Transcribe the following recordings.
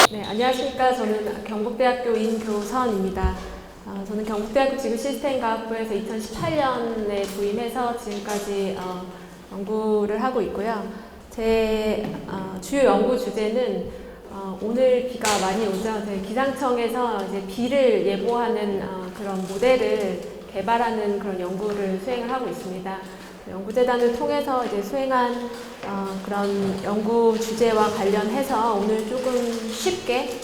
네, 안녕하십니까. 저는 경북대학교 임교선입니다. 저는 경북대학교 지구시스템과학부에서 2018년에 부임해서 지금까지 연구를 하고 있고요. 제 주요 연구 주제는 오늘 비가 많이 오죠. 기상청에서 이제 비를 예보하는 그런 모델을 개발하는 그런 연구를 수행을 하고 있습니다. 연구재단을 통해서 이제 수행한 그런 연구 주제와 관련해서 오늘 조금 쉽게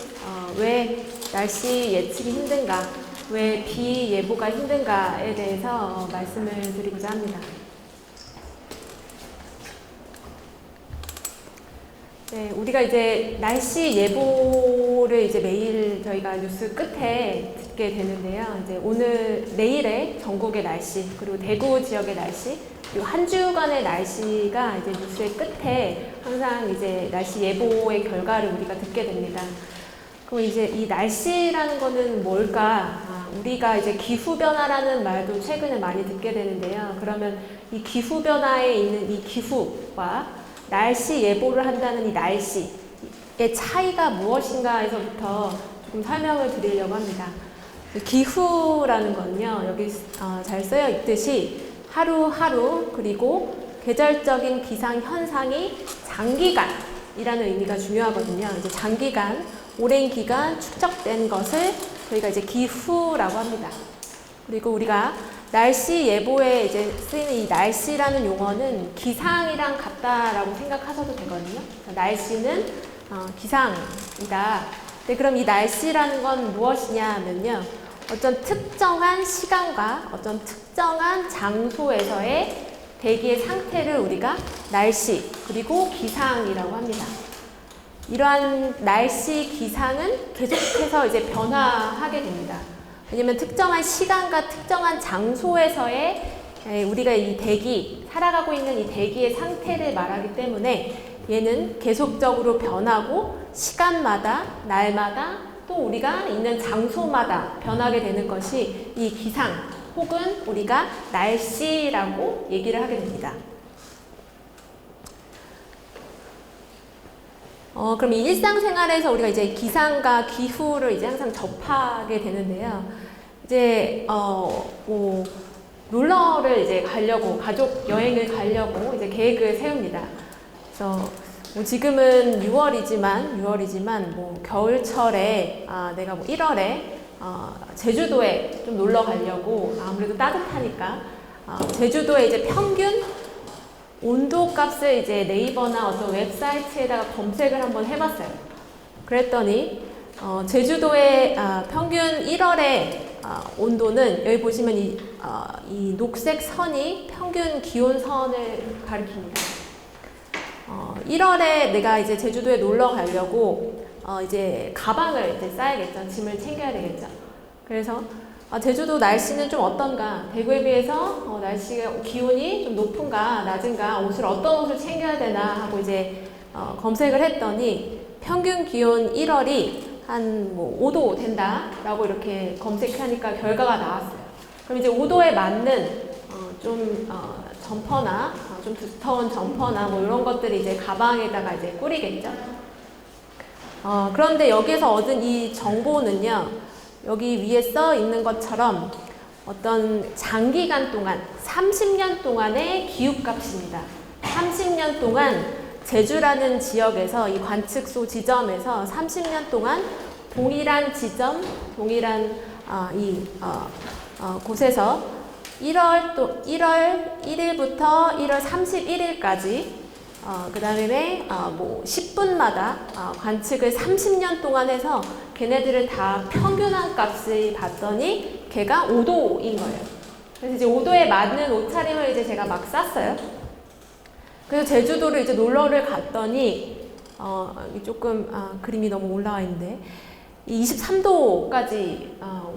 왜 날씨 예측이 힘든가, 왜 비 예보가 힘든가에 대해서 말씀을 드리고자 합니다. 네, 우리가 이제 날씨 예보를 이제 매일 저희가 뉴스 끝에 듣게 되는데요. 이제 오늘, 내일의 전국의 날씨, 그리고 대구 지역의 날씨, 그리고 한 주간의 날씨가 이제 뉴스의 끝에 항상 이제 날씨 예보의 결과를 우리가 듣게 됩니다. 그럼 이제 이 날씨라는 거는 뭘까? 우리가 이제 기후변화라는 말도 최근에 많이 듣게 되는데요. 그러면 이 기후변화에 있는 이 기후와 날씨 예보를 한다는 이 날씨의 차이가 무엇인가에서부터 조금 설명을 드리려고 합니다. 기후라는 건요, 여기 잘 쓰여 있듯이 하루하루 그리고 계절적인 기상 현상이 장기간이라는 의미가 중요하거든요. 이제 장기간, 오랜 기간 축적된 것을 저희가 이제 기후라고 합니다. 그리고 우리가 날씨 예보에 이제 쓰이는 이 날씨라는 용어는 기상이랑 같다라고 생각하셔도 되거든요. 날씨는 기상이다. 네, 그럼 이 날씨라는 건 무엇이냐 하면요. 어떤 특정한 시간과 어떤 특정한 장소에서의 대기의 상태를 우리가 날씨 그리고 기상이라고 합니다. 이러한 날씨 기상은 계속해서 이제 변화하게 됩니다. 왜냐면 특정한 시간과 특정한 장소에서의 우리가 이 대기, 살아가고 있는 이 대기의 상태를 말하기 때문에 얘는 계속적으로 변하고 시간마다, 날마다 또 우리가 있는 장소마다 변하게 되는 것이 이 기상 혹은 우리가 날씨라고 얘기를 하게 됩니다. 그럼 이 일상생활에서 우리가 이제 기상과 기후를 이제 항상 접하게 되는데요. 이제, 놀러를 이제 가려고, 가족 여행을 가려고 이제 계획을 세웁니다. 그래서 지금은 6월이지만 겨울철에, 내가 1월에, 제주도에 좀 놀러 가려고, 아무래도 따뜻하니까, 제주도에 이제 평균 온도 값을 이제 네이버나 어떤 웹사이트에다가 검색을 한번 해봤어요. 그랬더니 제주도의 평균 1월의 온도는 여기 보시면 이 녹색 선이 평균 기온선을 가리킵니다. 1월에 내가 이제 제주도에 놀러 가려고 이제 가방을 이제 싸야겠죠. 짐을 챙겨야 되겠죠. 그래서 제주도 날씨는 좀 어떤가? 대구에 비해서 날씨가 기온이 좀 높은가, 낮은가, 어떤 옷을 챙겨야 되나 하고 이제 검색을 했더니 평균 기온 1월이 한 5도 된다라고 이렇게 검색하니까 결과가 나왔어요. 그럼 이제 5도에 맞는 점퍼나 좀 두터운 점퍼나 이런 것들이 이제 가방에다가 이제 꾸리겠죠. 그런데 여기에서 얻은 이 정보는요. 여기 위에 써 있는 것처럼 어떤 장기간 동안 30년 동안의 기후값입니다. 30년 동안 제주라는 지역에서 이 관측소 지점에서 30년 동안 동일한 지점, 동일한 곳에서 1월 1일부터 1월 31일까지 그 다음에 10분마다 관측을 30년 동안 해서 걔네들을 다 평균한 값을 봤더니 걔가 5도인 거예요. 그래서 이제 5도에 맞는 옷차림을 이제 제가 막 쌌어요. 그래서 제주도를 이제 놀러를 갔더니 조금 그림이 너무 올라와 있는데 23도까지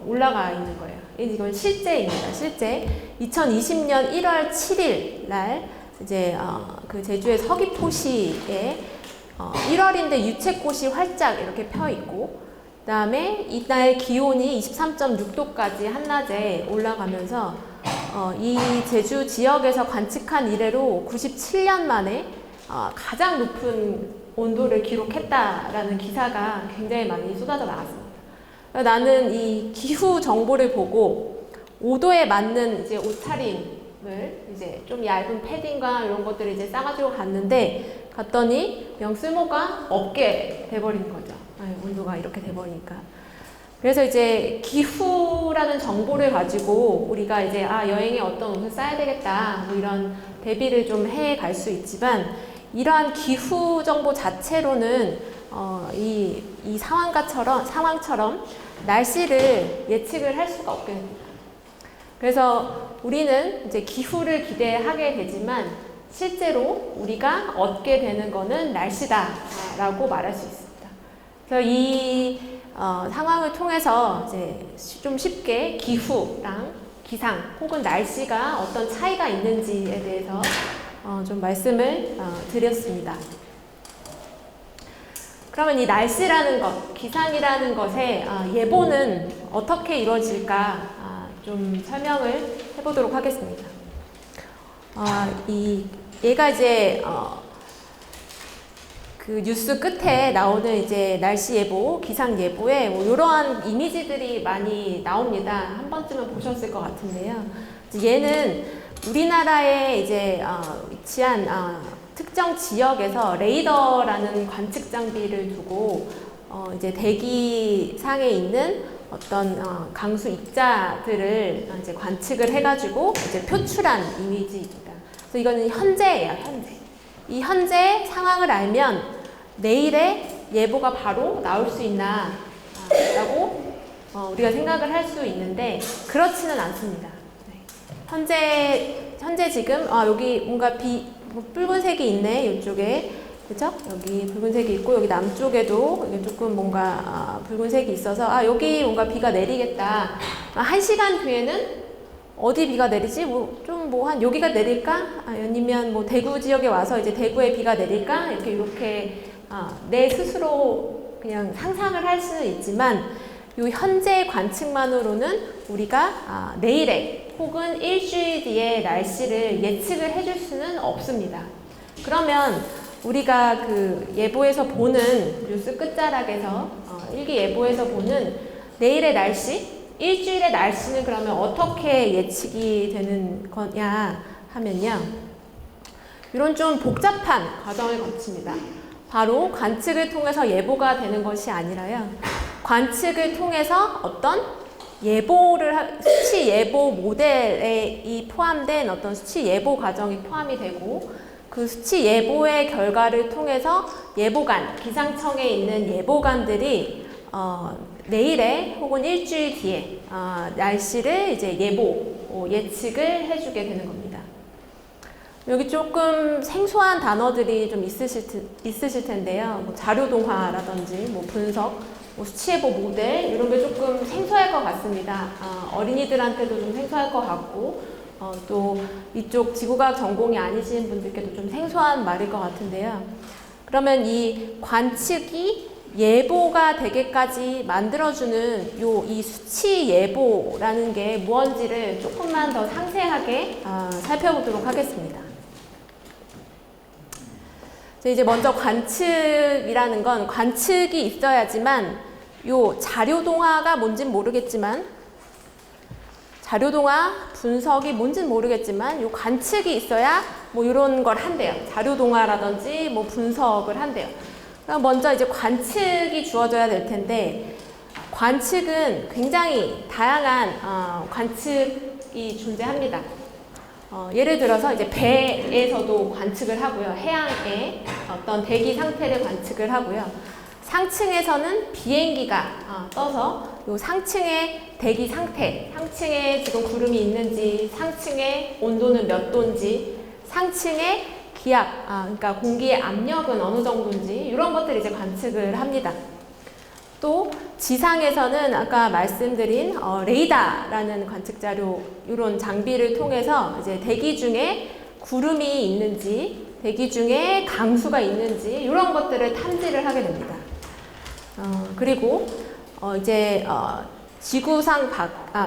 올라가 있는 거예요. 이건 실제입니다. 실제 2020년 1월 7일 날 이제 그 제주의 서귀포시에 1월인데 유채꽃이 활짝 이렇게 펴 있고 그다음에 이날 기온이 23.6도까지 한낮에 올라가면서 이 제주 지역에서 관측한 이래로 97년 만에 가장 높은 온도를 기록했다라는 기사가 굉장히 많이 쏟아져 나왔습니다. 나는 이 기후 정보를 보고 5도에 맞는 이제 옷차림을 이제 좀 얇은 패딩과 이런 것들을 이제 싸가지고 갔더니 영 쓸모가 없게 돼버린 거죠. 온도가 이렇게 돼버리니까. 그래서 이제 기후라는 정보를 가지고 우리가 이제 여행에 어떤 옷을 싸야 되겠다 뭐 이런 대비를 좀 해 갈 수 있지만 이러한 기후 정보 자체로는 이 상황처럼 날씨를 예측을 할 수가 없게 됩니다. 그래서 우리는 이제 기후를 기대하게 되지만 실제로 우리가 얻게 되는 거는 날씨다라고 말할 수 있습니다. 그래서 이 상황을 통해서 이제 좀 쉽게 기후랑 기상 혹은 날씨가 어떤 차이가 있는지에 대해서 좀 말씀을 드렸습니다. 그러면 이 날씨라는 것, 기상이라는 것의 예보는 어떻게 이루어질까 좀 설명을 해보도록 하겠습니다. 얘가 이제 그 뉴스 끝에 나오는 이제 날씨 예보, 기상 예보에 뭐 이러한 이미지들이 많이 나옵니다. 한 번쯤은 보셨을 것 같은데요. 얘는 우리나라에 이제 위치한 특정 지역에서 레이더라는 관측 장비를 두고 이제 대기상에 있는 어떤 강수 입자들을 이제 관측을 해가지고 이제 표출한 이미지입니다. 그래서 이거는 현재예요, 현재. 이 현재 상황을 알면 내일의 예보가 바로 나올 수 있나 라고 우리가 생각을 할 수 있는데 그렇지는 않습니다. 현재 지금 여기 뭔가 붉은색이 있네, 이쪽에. 그죠? 여기 붉은색이 있고 여기 남쪽에도 이게 조금 뭔가 붉은색이 있어서 여기 뭔가 비가 내리겠다. 1시간 뒤에는 어디 비가 내리지? 한 여기가 내릴까? 아니면 뭐 대구 지역에 와서 이제 대구에 비가 내릴까? 이렇게 내 스스로 그냥 상상을 할 수는 있지만 이 현재 관측만으로는 우리가 내일의 혹은 일주일 뒤의 날씨를 예측을 해줄 수는 없습니다. 그러면 우리가 그 예보에서 보는 뉴스 끝자락에서 일기 예보에서 보는 내일의 날씨, 일주일의 날씨는 그러면 어떻게 예측이 되는 거냐 하면요. 이런 좀 복잡한 과정을 거칩니다. 바로 관측을 통해서 예보가 되는 것이 아니라요. 관측을 통해서 어떤 수치 예보 모델에 포함된 어떤 수치 예보 과정이 포함이 되고 그 수치 예보의 결과를 통해서 예보관, 기상청에 있는 예보관들이 내일에 혹은 일주일 뒤에 날씨를 이제 예측을 해주게 되는 겁니다. 여기 조금 생소한 단어들이 좀 있으실 텐데요. 뭐 자료동화라든지 뭐 분석, 뭐 수치예보 모델 이런 게 조금 생소할 것 같습니다. 어린이들한테도 좀 생소할 것 같고 또 이쪽 지구과학 전공이 아니신 분들께도 좀 생소한 말일 것 같은데요. 그러면 이 관측이 예보가 되게까지 만들어주는 이 수치 예보라는 게 무언지를 조금만 더 상세하게 살펴보도록 하겠습니다. 이제 먼저 관측이라는 건 관측이 있어야지만 요 자료동화가 뭔진 모르겠지만 자료동화 분석이 뭔진 모르겠지만 요 관측이 있어야 뭐 이런 걸 한대요. 자료동화라든지 뭐 분석을 한대요. 그럼 먼저 이제 관측이 주어져야 될 텐데 관측은 굉장히 다양한 관측이 존재합니다. 예를 들어서 이제 배에서도 관측을 하고요. 해양의 어떤 대기 상태를 관측을 하고요. 상층에서는 비행기가 떠서 요 상층의 대기 상태, 상층에 지금 구름이 있는지, 상층의 온도는 몇 도인지, 상층의 기압, 그러니까 공기의 압력은 어느 정도인지 이런 것들을 이제 관측을 합니다. 또 지상에서는 아까 말씀드린 레이더라는 관측 자료 이런 장비를 통해서 이제 대기 중에 구름이 있는지, 대기 중에 강수가 있는지 이런 것들을 탐지를 하게 됩니다. 그리고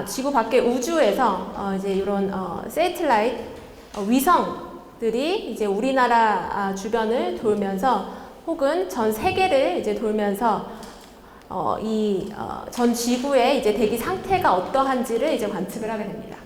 지구 밖의 우주에서 이제 이런 세틀라이트 위성들이 이제 우리나라 주변을 돌면서 혹은 전 세계를 이제 돌면서 전 지구의 이제 대기 상태가 어떠한지를 이제 관측을 하게 됩니다.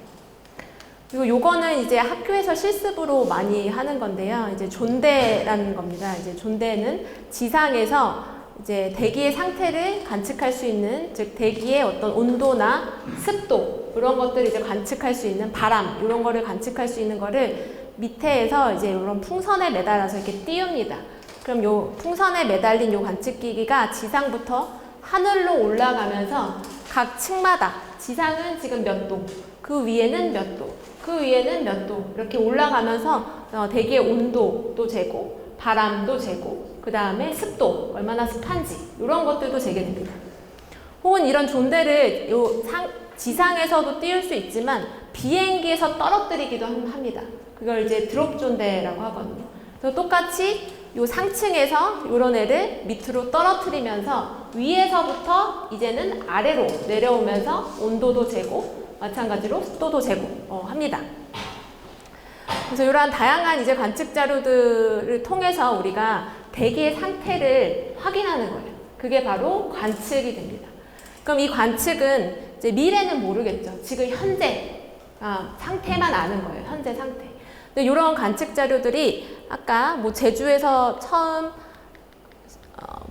그리고 요거는 이제 학교에서 실습으로 많이 하는 건데요. 이제 존대라는 겁니다. 이제 존대는 지상에서 이제 대기의 상태를 관측할 수 있는, 즉 대기의 어떤 온도나 습도 이런 것들을 이제 관측할 수 있는, 바람 이런 거를 관측할 수 있는 거를 밑에에서 이제 이런 풍선에 매달아서 이렇게 띄웁니다. 그럼 요 풍선에 매달린 요 관측기기가 지상부터 하늘로 올라가면서 각 층마다 지상은 지금 몇 도, 그 위에는 몇 도, 그 위에는 몇 도 이렇게 올라가면서 대기의 온도도 재고 바람도 재고 그 다음에 습도 얼마나 습한지 이런 것들도 재게 됩니다. 혹은 이런 존대를 지상에서도 띄울 수 있지만 비행기에서 떨어뜨리기도 합니다. 그걸 이제 드롭 존대라고 하거든요. 그래서 똑같이 요 상층에서 요런 애를 밑으로 떨어뜨리면서 위에서부터 이제는 아래로 내려오면서 온도도 재고 마찬가지로 습도도 재고 합니다. 그래서 이러한 다양한 이제 관측 자료들을 통해서 우리가 대기의 상태를 확인하는 거예요. 그게 바로 관측이 됩니다. 그럼 이 관측은 이제 미래는 모르겠죠. 지금 현재 상태만 아는 거예요. 현재 상태. 근데 이런 관측 자료들이 아까 뭐 제주에서 처음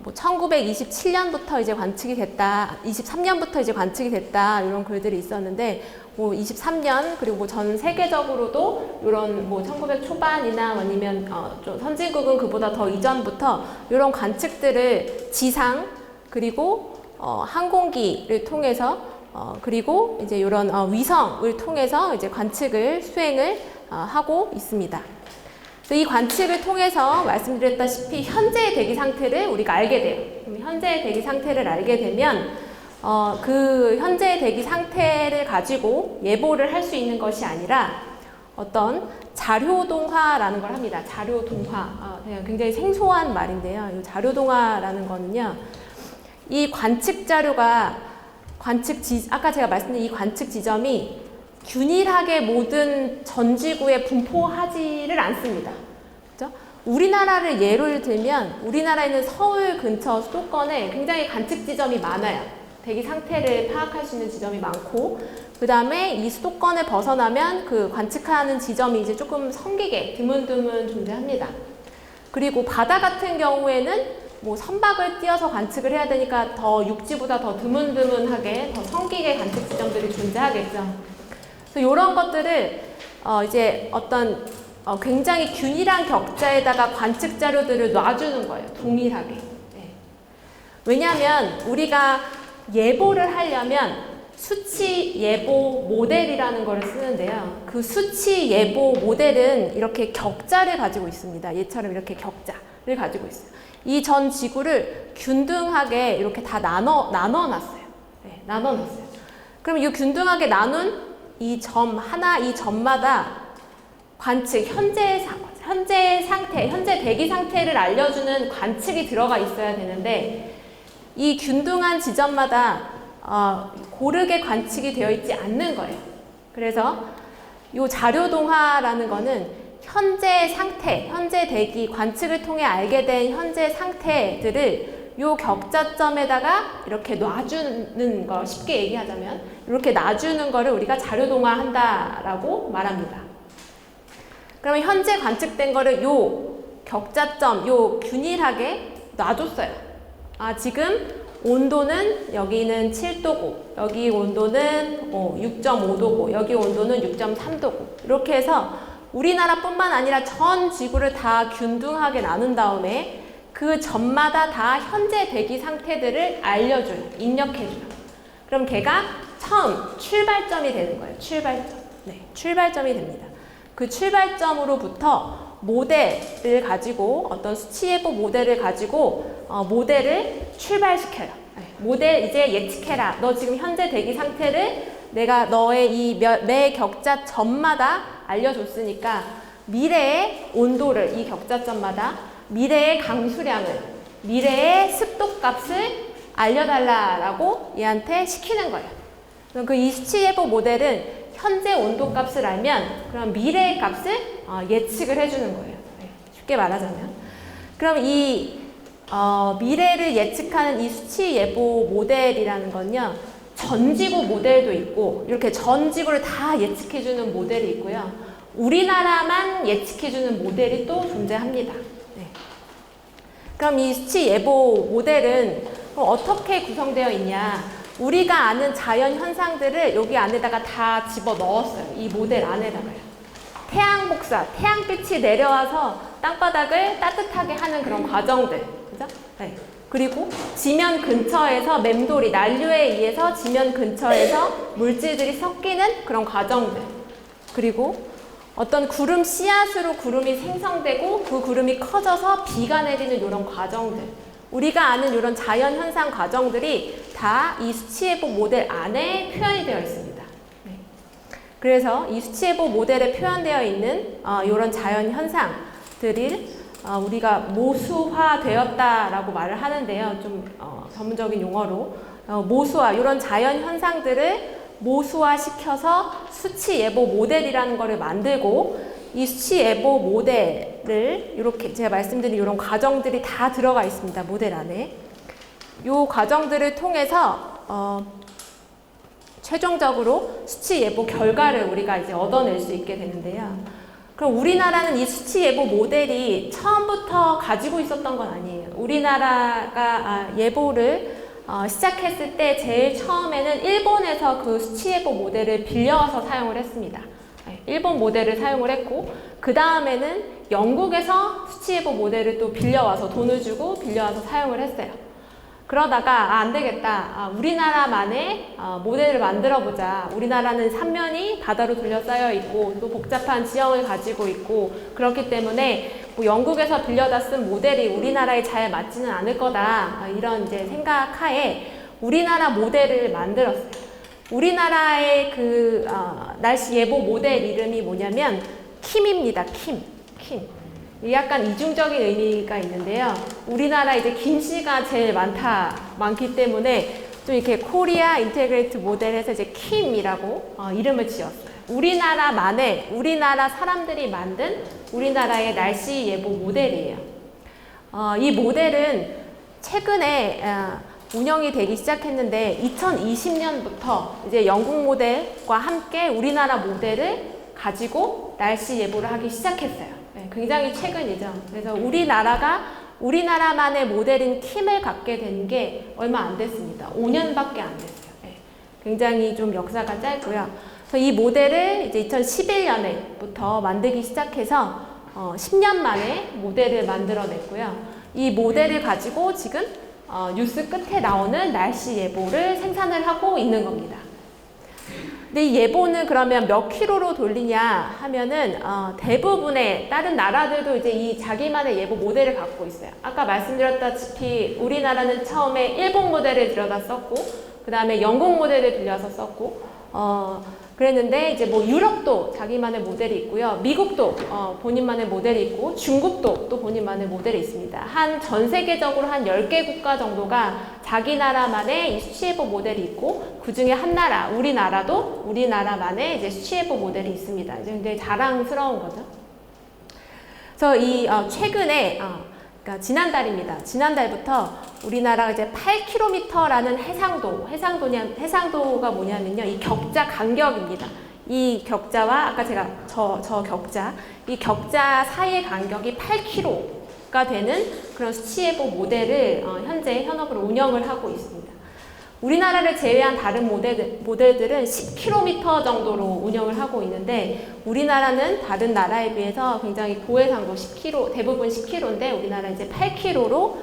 1927년부터 이제 관측이 됐다, 23년부터 이제 관측이 됐다 이런 글들이 있었는데 뭐 23년 그리고 뭐 전 세계적으로도 이런 뭐 1900 초반이나 아니면 좀 선진국은 그보다 더 이전부터 이런 관측들을 지상 그리고 항공기를 통해서 그리고 이제 이런 위성을 통해서 이제 관측을 수행을 하고 있습니다. 이 관측을 통해서 말씀드렸다시피 현재의 대기 상태를 우리가 알게 돼요. 그럼 현재의 대기 상태를 알게 되면 그 현재의 대기 상태를 가지고 예보를 할 수 있는 것이 아니라 어떤 자료동화라는 걸 합니다. 자료동화. 굉장히 생소한 말인데요. 이 자료동화라는 거는요. 이 관측 자료가 아까 제가 말씀드린 이 관측 지점이 균일하게 모든 전 지구에 분포하지를 않습니다. 그렇죠? 우리나라를 예를 들면 우리나라에는 서울 근처 수도권에 굉장히 관측 지점이 많아요. 대기 상태를 파악할 수 있는 지점이 많고 그 다음에 이 수도권을 벗어나면 그 관측하는 지점이 이제 조금 성기게 드문드문 존재합니다. 그리고 바다 같은 경우에는 뭐 선박을 띄어서 관측을 해야 되니까 더 육지보다 더 드문드문하게 더 성기게 관측 지점들이 존재하겠죠. 그래서 이런 것들을 이제 어떤 굉장히 균일한 격자에다가 관측 자료들을 놔주는 거예요. 동일하게. 네. 왜냐하면 우리가 예보를 하려면 수치 예보 모델이라는 걸 쓰는데요. 그 수치 예보 모델은 이렇게 격자를 가지고 있습니다. 얘처럼 이렇게 격자를 가지고 있어요. 이 전 지구를 균등하게 이렇게 다 나눠놨어요. 네, 나눠놨어요. 그럼 이 균등하게 나눈 이 점마다 관측, 현재 상태, 현재 대기 상태를 알려주는 관측이 들어가 있어야 되는데 이 균등한 지점마다 고르게 관측이 되어 있지 않는 거예요. 그래서 이 자료동화라는 거는 현재 상태, 현재 대기, 관측을 통해 알게 된 현재 상태들을 요 격자점에다가 이렇게 놔주는 거, 쉽게 얘기하자면 이렇게 놔주는 거를 우리가 자료동화 한다라고 말합니다. 그러면 현재 관측된 거를 요 격자점, 요 균일하게 놔줬어요. 지금 온도는 여기는 7도고 여기 온도는 6.5도고 여기 온도는 6.3도고 이렇게 해서 우리나라뿐만 아니라 전 지구를 다 균등하게 나눈 다음에 그 점마다 다 현재 대기 상태들을 알려줘요. 입력해줘요. 그럼 걔가 처음 출발점이 되는 거예요. 출발점. 네, 출발점이 됩니다. 그 출발점으로부터 모델을 가지고 어떤 수치예보 모델을 가지고 모델을 출발시켜요. 네, 모델 이제 예측해라. 너 지금 현재 대기 상태를 내가 너의 이 매 격자 점마다 알려줬으니까 미래의 온도를 이 격자점마다 미래의 강수량을, 미래의 습도 값을 알려달라라고 얘한테 시키는 거예요. 그럼 그 이 수치 예보 모델은 현재 온도 값을 알면 그럼 미래의 값을 예측을 해주는 거예요. 네, 쉽게 말하자면. 그럼 이 미래를 예측하는 이 수치 예보 모델이라는 건요. 전지구 모델도 있고 이렇게 전지구를 다 예측해주는 모델이 있고요. 우리나라만 예측해주는 모델이 또 존재합니다. 네. 그럼 이 수치 예보 모델은 어떻게 구성되어 있냐? 우리가 아는 자연 현상들을 여기 안에다가 다 집어 넣었어요. 이 모델 안에다가요. 태양 복사, 태양빛이 내려와서 땅바닥을 따뜻하게 하는 그런 과정들. 그죠? 네. 그리고 지면 근처에서 맴돌이, 난류에 의해서 지면 근처에서 물질들이 섞이는 그런 과정들. 그리고 어떤 구름 씨앗으로 구름이 생성되고 그 구름이 커져서 비가 내리는 이런 과정들. 우리가 아는 이런 자연 현상 과정들이 다 이 수치예보 모델 안에 표현이 되어 있습니다. 네. 그래서 이 수치예보 모델에 표현되어 있는 이런 자연 현상들을 우리가 모수화되었다라고 말을 하는데요. 좀 전문적인 용어로 모수화, 이런 자연 현상들을 모수화시켜서 수치 예보 모델이라는 거를 만들고 이 수치 예보 모델을 이렇게 제가 말씀드린 이런 과정들이 다 들어가 있습니다. 모델 안에. 이 과정들을 통해서 최종적으로 수치 예보 결과를 우리가 이제 얻어낼 수 있게 되는데요. 그럼 우리나라는 이 수치 예보 모델이 처음부터 가지고 있었던 건 아니에요. 우리나라가 예보를 시작했을 때 제일 처음에는 일본에서 그 수치 예보 모델을 빌려와서 사용을 했습니다. 일본 모델을 사용을 했고 그 다음에는 영국에서 수치 예보 모델을 또 빌려와서 돈을 주고 빌려와서 사용을 했어요. 그러다가 안 되겠다. 우리나라만의 모델을 만들어보자. 우리나라는 삼면이 바다로 둘러싸여 있고 또 복잡한 지형을 가지고 있고 그렇기 때문에 뭐 영국에서 빌려다 쓴 모델이 우리나라에 잘 맞지는 않을 거다. 이런 이제 생각하에 우리나라 모델을 만들었어요. 우리나라의 그 날씨 예보 모델 이름이 뭐냐면 킴입니다. 킴. 약간 이중적인 의미가 있는데요. 우리나라 이제 김씨가 제일 많기 때문에 좀 이렇게 코리아 인테그레이트 모델에서 이제 킴이라고 이름을 지었어요. 우리나라 사람들이 만든 우리나라의 날씨 예보 모델이에요. 이 모델은 최근에 운영이 되기 시작했는데 2020년부터 이제 영국 모델과 함께 우리나라 모델을 가지고 날씨 예보를 하기 시작했어요. 네, 굉장히 최근이죠. 그래서 우리나라만의 모델인 킴을 갖게 된 게 얼마 안 됐습니다. 5년밖에 안 됐어요. 네, 굉장히 좀 역사가 짧고요. 그래서 이 모델을 이제 2011년에부터 만들기 시작해서 10년 만에 모델을 만들어냈고요. 이 모델을 가지고 지금 뉴스 끝에 나오는 날씨 예보를 생산을 하고 있는 겁니다. 근데 이 예보는 그러면 몇 킬로로 돌리냐 하면은 대부분의 다른 나라들도 이제 이 자기만의 예보 모델을 갖고 있어요. 아까 말씀드렸다시피 우리나라는 처음에 일본 모델을 들여다 썼고 그 다음에 영국 모델을 들여서 썼고 그랬는데 이제 뭐 유럽도 자기만의 모델이 있고요. 미국도 본인만의 모델이 있고 중국도 또 본인만의 모델이 있습니다. 전 세계적으로 한 10개 국가 정도가 자기 나라만의 이 수치예보 모델이 있고 그 중에 한 나라, 우리나라도 우리나라만의 이제 수치예보 모델이 있습니다. 이제 굉장히 자랑스러운 거죠. 그래서 이 최근에 그러니까 지난달입니다. 지난달부터 우리나라가 이제 8km라는 해상도가 뭐냐면요. 이 격자 간격입니다. 이 격자와 아까 제가 저 격자, 이 격자 사이의 간격이 8km가 되는 그런 수치예보 모델을 현재 현업으로 운영을 하고 있습니다. 우리나라를 제외한 다른 모델들은 10km 정도로 운영을 하고 있는데 우리나라는 다른 나라에 비해서 굉장히 고해상도 10km, 대부분 10km인데 우리나라 이제 8km로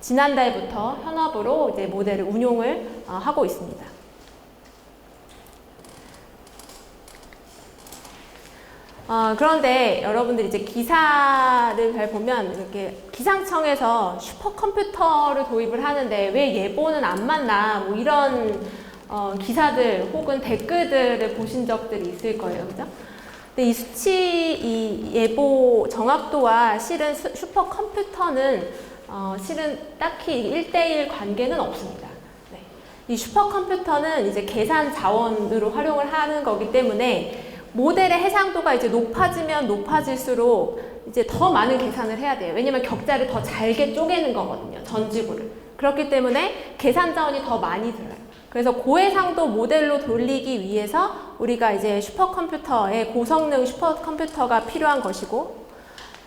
지난달부터 현업으로 이제 모델을 운용을 하고 있습니다. 그런데 여러분들이 이제 기사를 잘 보면 이렇게 기상청에서 슈퍼컴퓨터를 도입을 하는데 왜 예보는 안 맞나 뭐 이런 기사들 혹은 댓글들을 보신 적들이 있을 거예요. 그죠? 근데 이 예보 정확도와 실은 슈퍼컴퓨터는 실은 딱히 1대1 관계는 없습니다. 네. 이 슈퍼컴퓨터는 이제 계산 자원으로 활용을 하는 거기 때문에 모델의 해상도가 이제 높아지면 높아질수록 이제 더 많은 계산을 해야 돼요. 왜냐면 격자를 더 잘게 쪼개는 거거든요. 전 지구를. 그렇기 때문에 계산 자원이 더 많이 들어요. 그래서 고해상도 모델로 돌리기 위해서 우리가 이제 슈퍼컴퓨터의 고성능 슈퍼컴퓨터가 필요한 것이고,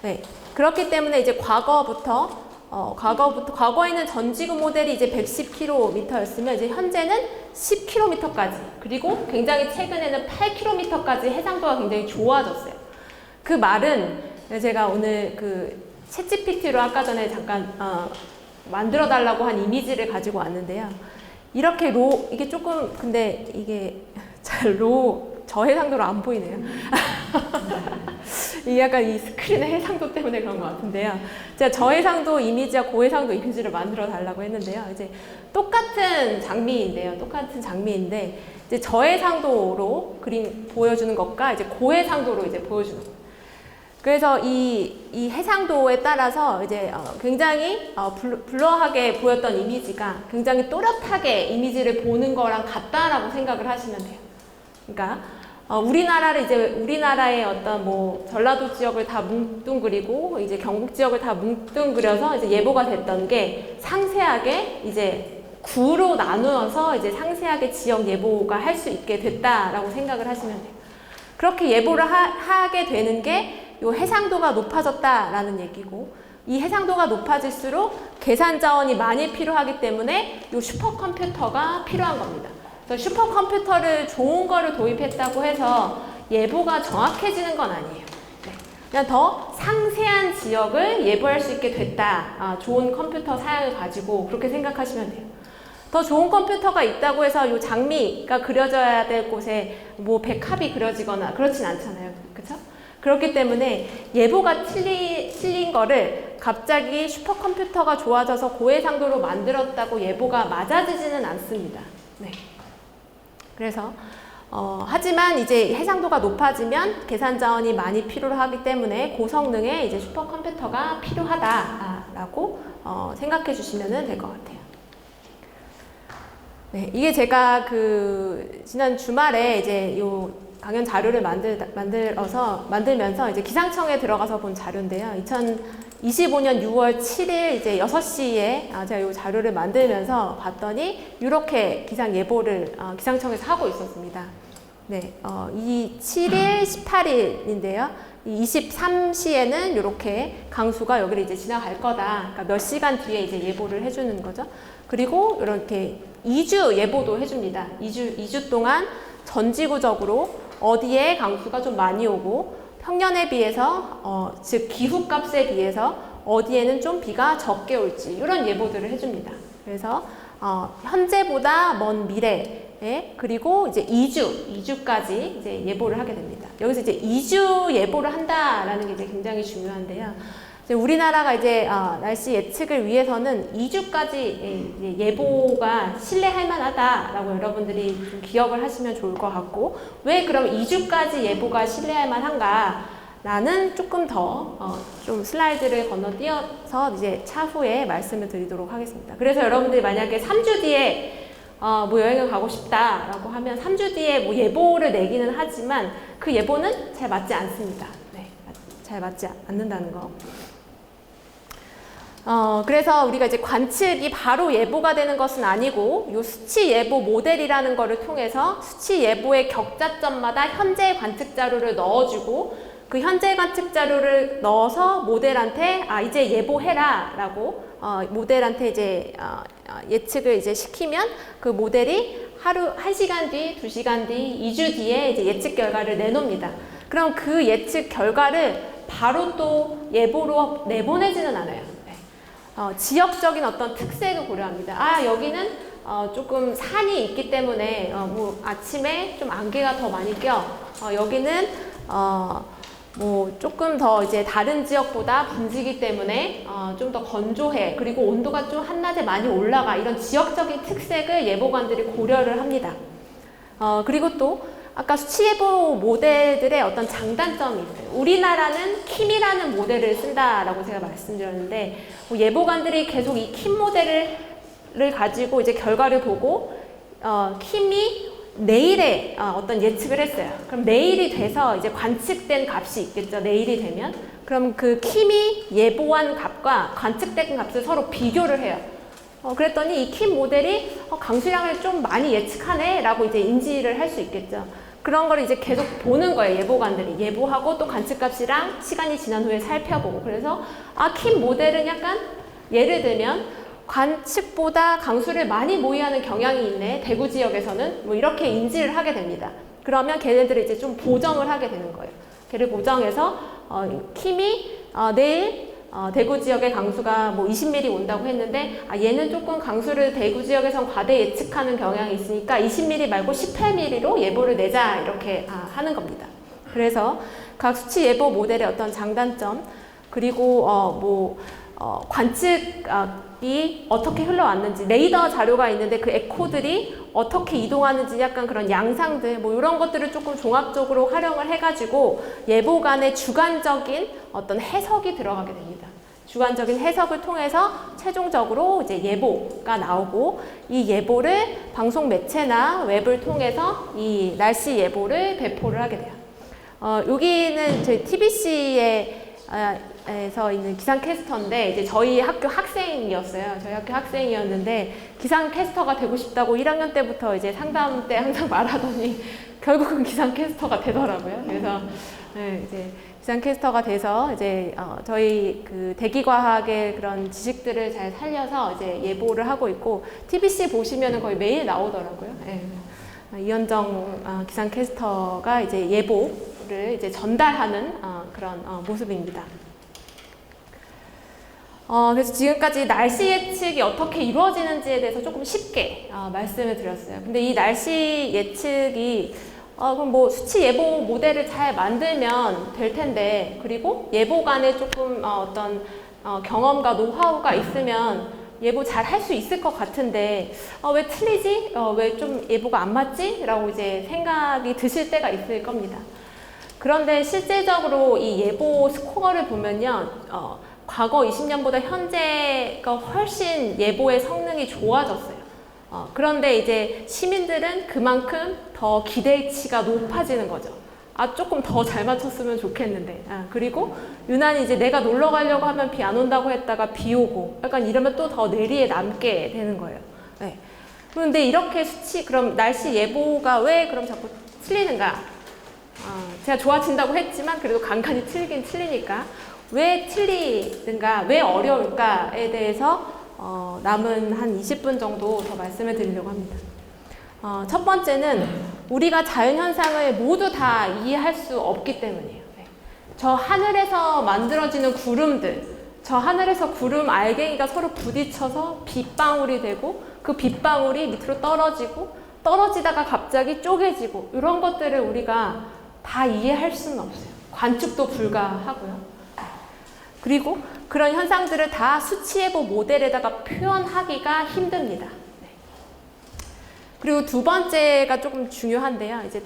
네. 그렇기 때문에 이제 과거에는 전지구 모델이 이제 110km였으면 이제 현재는 10km까지, 그리고 굉장히 최근에는 8km까지 해상도가 굉장히 좋아졌어요. 그 말은 제가 오늘 그 챗GPT로 아까 전에 잠깐 만들어 달라고 한 이미지를 가지고 왔는데요. 이렇게 이게 조금 근데 이게 잘 저해상도로 안 보이네요. 이 약간 이 스크린의 해상도 때문에 그런 것 같은데요. 제가 저해상도 이미지와 고해상도 이미지를 만들어 달라고 했는데요. 이제 똑같은 장미인데 이제 저해상도로 그림 보여주는 것과 이제 고해상도로 이제 보여주는 것. 그래서 이 해상도에 따라서 이제 굉장히 블러하게 보였던 이미지가 굉장히 또렷하게 이미지를 보는 거랑 같다라고 생각을 하시면 돼요. 그러니까 우리나라의 어떤 뭐 전라도 지역을 다 뭉뚱그리고 이제 경북 지역을 다 뭉뚱그려서 이제 예보가 됐던 게 상세하게 이제 구로 나누어서 이제 상세하게 지역 예보가 할 수 있게 됐다라고 생각을 하시면 돼요. 그렇게 예보를 하게 되는 게 요 해상도가 높아졌다라는 얘기고, 이 해상도가 높아질수록 계산 자원이 많이 필요하기 때문에 요 슈퍼컴퓨터가 필요한 겁니다. 그래서 슈퍼컴퓨터를 좋은 거를 도입했다고 해서 예보가 정확해지는 건 아니에요. 네. 그냥 더 상세한 지역을 예보할 수 있게 됐다. 좋은 컴퓨터 사양을 가지고 그렇게 생각하시면 돼요. 더 좋은 컴퓨터가 있다고 해서 요 장미가 그려져야 될 곳에 뭐 백합이 그려지거나 그렇진 않잖아요. 그렇죠? 그렇기 때문에 예보가 틀린 거를 갑자기 슈퍼컴퓨터가 좋아져서 고해상도로 만들었다고 예보가 맞아지지는 않습니다. 네. 그래서 하지만 이제 해상도가 높아지면 계산 자원이 많이 필요하기 때문에 고성능의 이제 슈퍼컴퓨터가 필요하다라고 생각해 주시면 될 것 같아요. 네, 이게 제가 지난 주말에 이제 요 강연 자료를 만들면서 이제 기상청에 들어가서 본 자료인데요. 2025년 6월 7일 이제 6시에 제가 이 자료를 만들면서 봤더니 이렇게 기상 예보를 기상청에서 하고 있었습니다. 네, 이 7일, 18일인데요. 이 23시에는 이렇게 강수가 여기를 이제 지나갈 거다. 그러니까 몇 시간 뒤에 이제 예보를 해주는 거죠. 그리고 이렇게 2주 예보도 해줍니다. 2주 동안 전지구적으로 어디에 강수가 좀 많이 오고 평년에 비해서 즉 기후값에 비해서 어디에는 좀 비가 적게 올지 이런 예보들을 해줍니다. 그래서 현재보다 먼 미래에 그리고 이제 2주까지 이제 예보를 하게 됩니다. 여기서 이제 2주 예보를 한다라는 게 이제 굉장히 중요한데요. 이제 우리나라가 이제 날씨 예측을 위해서는 2주까지 예보가 신뢰할 만하다라고 여러분들이 좀 기억을 하시면 좋을 것 같고, 왜 그럼 2주까지 예보가 신뢰할 만한가? 라는 조금 더 좀 슬라이드를 건너뛰어서 이제 차후에 말씀을 드리도록 하겠습니다. 그래서 여러분들이 만약에 3주 뒤에 뭐 여행을 가고 싶다라고 하면 3주 뒤에 뭐 예보를 내기는 하지만 그 예보는 잘 맞지 않습니다. 네, 잘 맞지 않는다는 거. 그래서 우리가 이제 관측이 바로 예보가 되는 것은 아니고 요 수치 예보 모델이라는 거를 통해서 수치 예보의 격자점마다 현재 관측 자료를 넣어주고 그 현재 관측 자료를 넣어서 모델한테 이제 예보해라 라고 모델한테 이제 예측을 이제 시키면 그 모델이 하루 1시간 뒤, 2시간 뒤, 2주 뒤에 이제 예측 결과를 내놓습니다. 그럼 그 예측 결과를 바로 또 예보로 내보내지는 않아요. 지역적인 어떤 특색을 고려합니다. 여기는 조금 산이 있기 때문에 뭐 아침에 좀 안개가 더 많이 껴. 여기는 뭐 조금 더 이제 다른 지역보다 분지기 때문에 좀 더 건조해. 그리고 온도가 좀 한낮에 많이 올라가. 이런 지역적인 특색을 예보관들이 고려를 합니다. 그리고 또 아까 수치예보 모델들의 어떤 장단점이 있어요. 우리나라는 킴이라는 모델을 쓴다라고 제가 말씀드렸는데, 뭐 예보관들이 계속 이 킴 모델을 가지고 이제 결과를 보고, 킴이 내일에 어떤 예측을 했어요. 그럼 내일이 돼서 이제 관측된 값이 있겠죠. 내일이 되면. 그럼 그 킴이 예보한 값과 관측된 값을 서로 비교를 해요. 그랬더니 이 킴 모델이 강수량을 좀 많이 예측하네 라고 이제 인지를 할 수 있겠죠. 그런 걸 이제 계속 보는 거예요. 예보관들이. 예보하고 또 관측값이랑 시간이 지난 후에 살펴보고. 그래서 킴 모델은 약간 예를 들면 관측보다 강수를 많이 모의하는 경향이 있네. 대구 지역에서는 뭐 이렇게 인지를 하게 됩니다. 그러면 걔네들을 이제 좀 보정을 하게 되는 거예요. 걔를 보정해서 킴이 내일 대구 지역의 강수가 뭐 20mm 온다고 했는데 얘는 조금 강수를 대구 지역에선 과대 예측하는 경향이 있으니까 20mm 말고 18mm로 예보를 내자 이렇게 하는 겁니다. 그래서 각 수치 예보 모델의 어떤 장단점 그리고 관측이 어떻게 흘러왔는지 레이더 자료가 있는데 그 에코들이 어떻게 이동하는지 약간 그런 양상들 뭐 이런 것들을 조금 종합적으로 활용을 해가지고 예보관의 주관적인 어떤 해석이 들어가게 됩니다. 주관적인 해석을 통해서 최종적으로 이제 예보가 나오고 이 예보를 방송 매체나 웹을 통해서 이 날씨 예보를 배포를 하게 돼요. 여기는 저희 TBC에서 있는 기상캐스터인데 이제 저희 학교 학생이었어요. 저희 학교 학생이었는데 기상캐스터가 되고 싶다고 1학년 때부터 이제 상담 때 항상 말하더니 결국은 기상캐스터가 되더라고요. 그래서 이제 기상캐스터가 돼서 이제 저희 그 대기과학의 그런 지식들을 잘 살려서 이제 예보를 하고 있고 TBC 보시면은 거의 매일 나오더라고요. 이현정 기상캐스터가 이제 예보를 이제 전달하는 그런 모습입니다. 그래서 지금까지 날씨 예측이 어떻게 이루어지는지에 대해서 조금 쉽게 말씀을 드렸어요. 근데 이 날씨 예측이 그럼 뭐 수치 예보 모델을 잘 만들면 될 텐데 그리고 예보관에 조금 어떤 경험과 노하우가 있으면 예보 잘 할 수 있을 것 같은데 왜 틀리지? 왜 좀 예보가 안 맞지? 라고 이제 생각이 드실 때가 있을 겁니다. 그런데 실제적으로 이 예보 스코어를 보면요. 과거 20년보다 현재가 훨씬 예보의 성능이 좋아졌어요. 그런데 이제 시민들은 그만큼 더 기대치가 높아지는 거죠. 조금 더 잘 맞췄으면 좋겠는데. 그리고 유난히 이제 내가 놀러 가려고 하면 비 안 온다고 했다가 비 오고 약간 이러면 또 더 내리에 남게 되는 거예요. 네. 그런데 이렇게 그럼 날씨 예보가 왜 그럼 자꾸 틀리는가? 제가 좋아진다고 했지만 그래도 간간히 틀리긴 틀리니까 왜 틀리는가, 왜 어려울까에 대해서 남은 한 20분 정도 더 말씀을 드리려고 합니다. 첫 번째는 우리가 자연현상을 모두 다 이해할 수 없기 때문이에요. 저 하늘에서 만들어지는 구름들, 저 하늘에서 구름 알갱이가 서로 부딪혀서 빗방울이 되고 그 빗방울이 밑으로 떨어지고 떨어지다가 갑자기 쪼개지고 이런 것들을 우리가 다 이해할 수는 없어요. 관측도 불가하고요. 그리고 그런 현상들을 다 수치예보 모델에다가 표현하기가 힘듭니다. 그리고 두 번째가 조금 중요한데요. 이제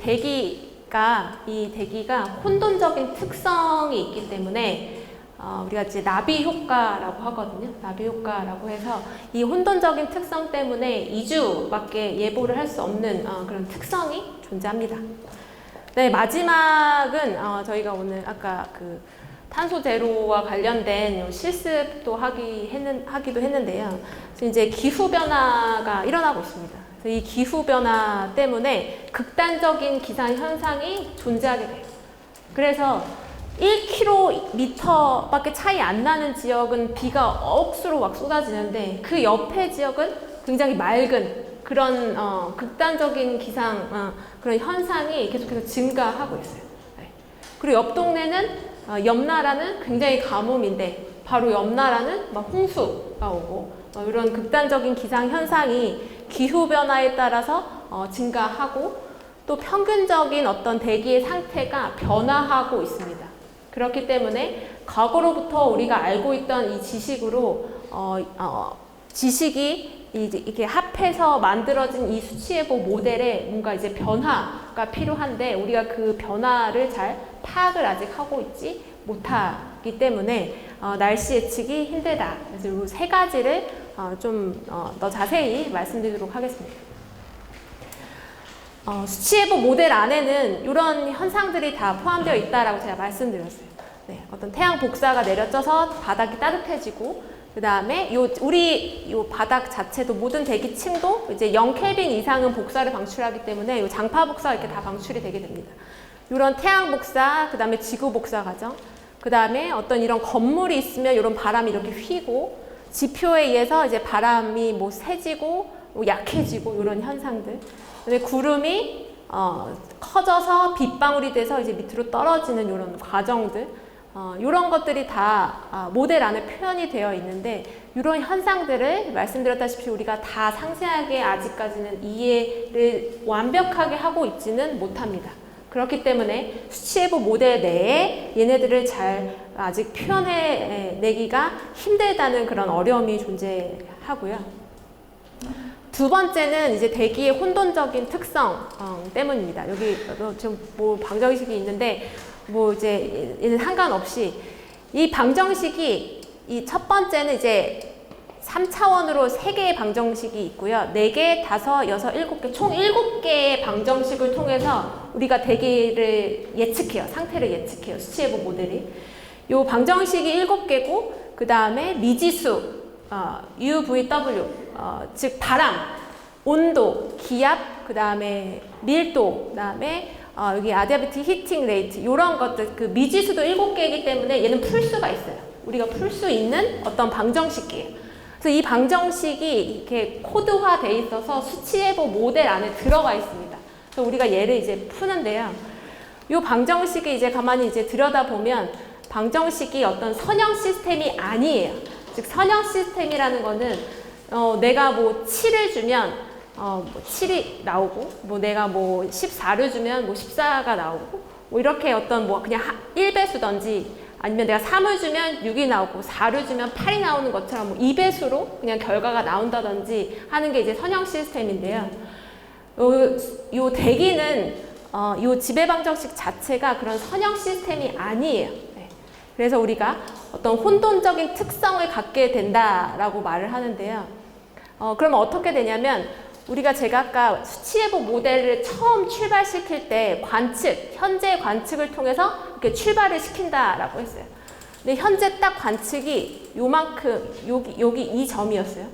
이 대기가 혼돈적인 특성이 있기 때문에 우리가 이제 나비 효과라고 하거든요. 나비 효과라고 해서 이 혼돈적인 특성 때문에 2주밖에 예보를 할 수 없는 그런 특성이 존재합니다. 네, 마지막은 저희가 오늘 아까 그 탄소 제로와 관련된 실습도 하기도 했는데요. 이제 기후 변화가 일어나고 있습니다. 그래서 이 기후 변화 때문에 극단적인 기상 현상이 존재하게 돼요. 그래서 1km밖에 차이 안 나는 지역은 비가 억수로 막 쏟아지는데 그 옆에 지역은 굉장히 맑은 그런 극단적인 기상 그런 현상이 계속해서 증가하고 있어요. 네. 그리고 옆 동네는 옆 나라는 굉장히 가뭄인데 바로 옆 나라는 막 홍수가 오고 이런 극단적인 기상 현상이 기후 변화에 따라서 증가하고 또 평균적인 어떤 대기의 상태가 변화하고 있습니다. 그렇기 때문에 과거로부터 우리가 알고 있던 이 지식으로 지식이 이게 합해서 만들어진 이 수치예보 모델에 뭔가 이제 변화가 필요한데 우리가 그 변화를 잘 파악을 아직 하고 있지 못하기 때문에 날씨 예측이 힘들다. 그래서 이 세 가지를 좀 더 자세히 말씀드리도록 하겠습니다. 수치예보 모델 안에는 이런 현상들이 다 포함되어 있다라고 제가 말씀드렸어요. 네, 어떤 태양 복사가 내려져서 바닥이 따뜻해지고 그 다음에 우리 바닥 자체도 모든 대기층도 이제 0켈빈 이상은 복사를 방출하기 때문에 요 장파 복사가 이렇게 다 방출이 되게 됩니다. 이런 태양 복사, 그 다음에 지구 복사 과정, 그 다음에 어떤 이런 건물이 있으면 이런 바람이 이렇게 휘고 지표에 의해서 이제 바람이 뭐 세지고 뭐 약해지고 이런 현상들. 그다음에 구름이 커져서 빗방울이 돼서 이제 밑으로 떨어지는 이런 과정들. 이런 것들이 다 모델 안에 표현이 되어 있는데 이런 현상들을 말씀드렸다시피 우리가 다 상세하게 아직까지는 이해를 완벽하게 하고 있지는 못합니다. 그렇기 때문에 수치예보 모델 내에 얘네들을 잘 아직 표현해내기가 힘들다는 그런 어려움이 존재하고요. 두 번째는 이제 대기의 혼돈적인 특성 때문입니다. 여기 지금 뭐 방정식이 있는데 뭐 이제 얘는 상관없이 이 방정식이 이 첫 번째는 이제 3차원으로 3개의 방정식이 있고요. 4개, 5, 6, 7개, 총 7개의 방정식을 통해서 우리가 대기를 예측해요. 상태를 예측해요. 수치예보 모델이. 요 방정식이 7개고 그 다음에 미지수, UVW, 즉 바람, 온도, 기압, 그 다음에 밀도, 그 다음에 여기 아디아비티 히팅 레이트 이런 것들 그 미지수도 7개이기 때문에 얘는 풀 수가 있어요. 우리가 풀 수 있는 어떤 방정식이에요. 그래서 이 방정식이 이렇게 코드화돼 있어서 수치예보 모델 안에 들어가 있습니다. 그래서 우리가 얘를 이제 푸는데요. 이 방정식이 이제 가만히 이제 들여다보면 방정식이 어떤 선형 시스템이 아니에요. 즉 선형 시스템이라는 거는 내가 뭐 7을 주면 뭐 7이 나오고 뭐 내가 뭐 14를 주면 뭐 14가 나오고 뭐 이렇게 어떤 뭐 그냥 1배수든지 아니면 내가 3을 주면 6이 나오고 4를 주면 8이 나오는 것처럼 뭐 2배수로 그냥 결과가 나온다든지 하는 게 이제 선형 시스템인데요. 요 대기는 요 지배 방정식 자체가 그런 선형 시스템이 아니에요. 네. 그래서 우리가 어떤 혼돈적인 특성을 갖게 된다라고 말을 하는데요. 그러면 어떻게 되냐면 제가 아까 수치예보 모델을 처음 출발시킬 때 현재 관측을 통해서 이렇게 출발을 시킨다라고 했어요. 근데 현재 딱 관측이 요만큼, 여기 이 점이었어요.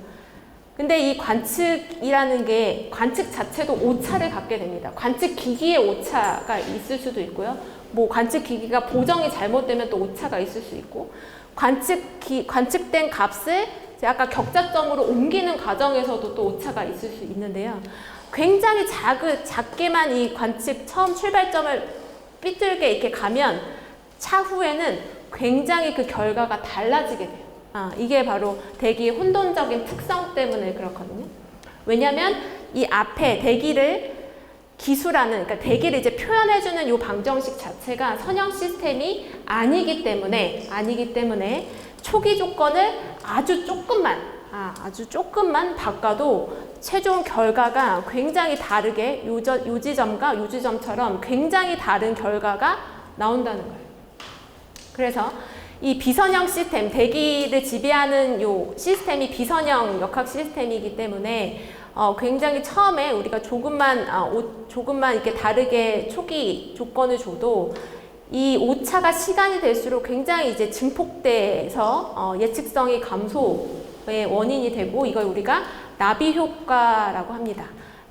근데 이 관측이라는 게 관측 자체도 오차를 갖게 됩니다. 관측 기기에 오차가 있을 수도 있고요. 뭐 관측 기기가 보정이 잘못되면 또 오차가 있을 수 있고 관측된 값을 아까 격자점으로 옮기는 과정에서도 또 오차가 있을 수 있는데요. 굉장히 작게만 이 관측 처음 출발점을 삐뚤게 이렇게 가면 차후에는 굉장히 그 결과가 달라지게 돼요. 이게 바로 대기의 혼돈적인 특성 때문에 그렇거든요. 왜냐하면 이 앞에 대기를 기수라는, 그러니까 대기를 이제 표현해주는 이 방정식 자체가 선형 시스템이 아니기 때문에 초기 조건을 아주 조금만 바꿔도 최종 결과가 굉장히 다르게 요 지점과 요 지점처럼 굉장히 다른 결과가 나온다는 거예요. 그래서 이 비선형 시스템, 대기를 지배하는 요 시스템이 비선형 역학 시스템이기 때문에 굉장히 처음에 우리가 조금만 이렇게 다르게 초기 조건을 줘도 이 오차가 시간이 될수록 굉장히 이제 증폭돼서 예측성이 감소의 원인이 되고 이걸 우리가 나비 효과라고 합니다.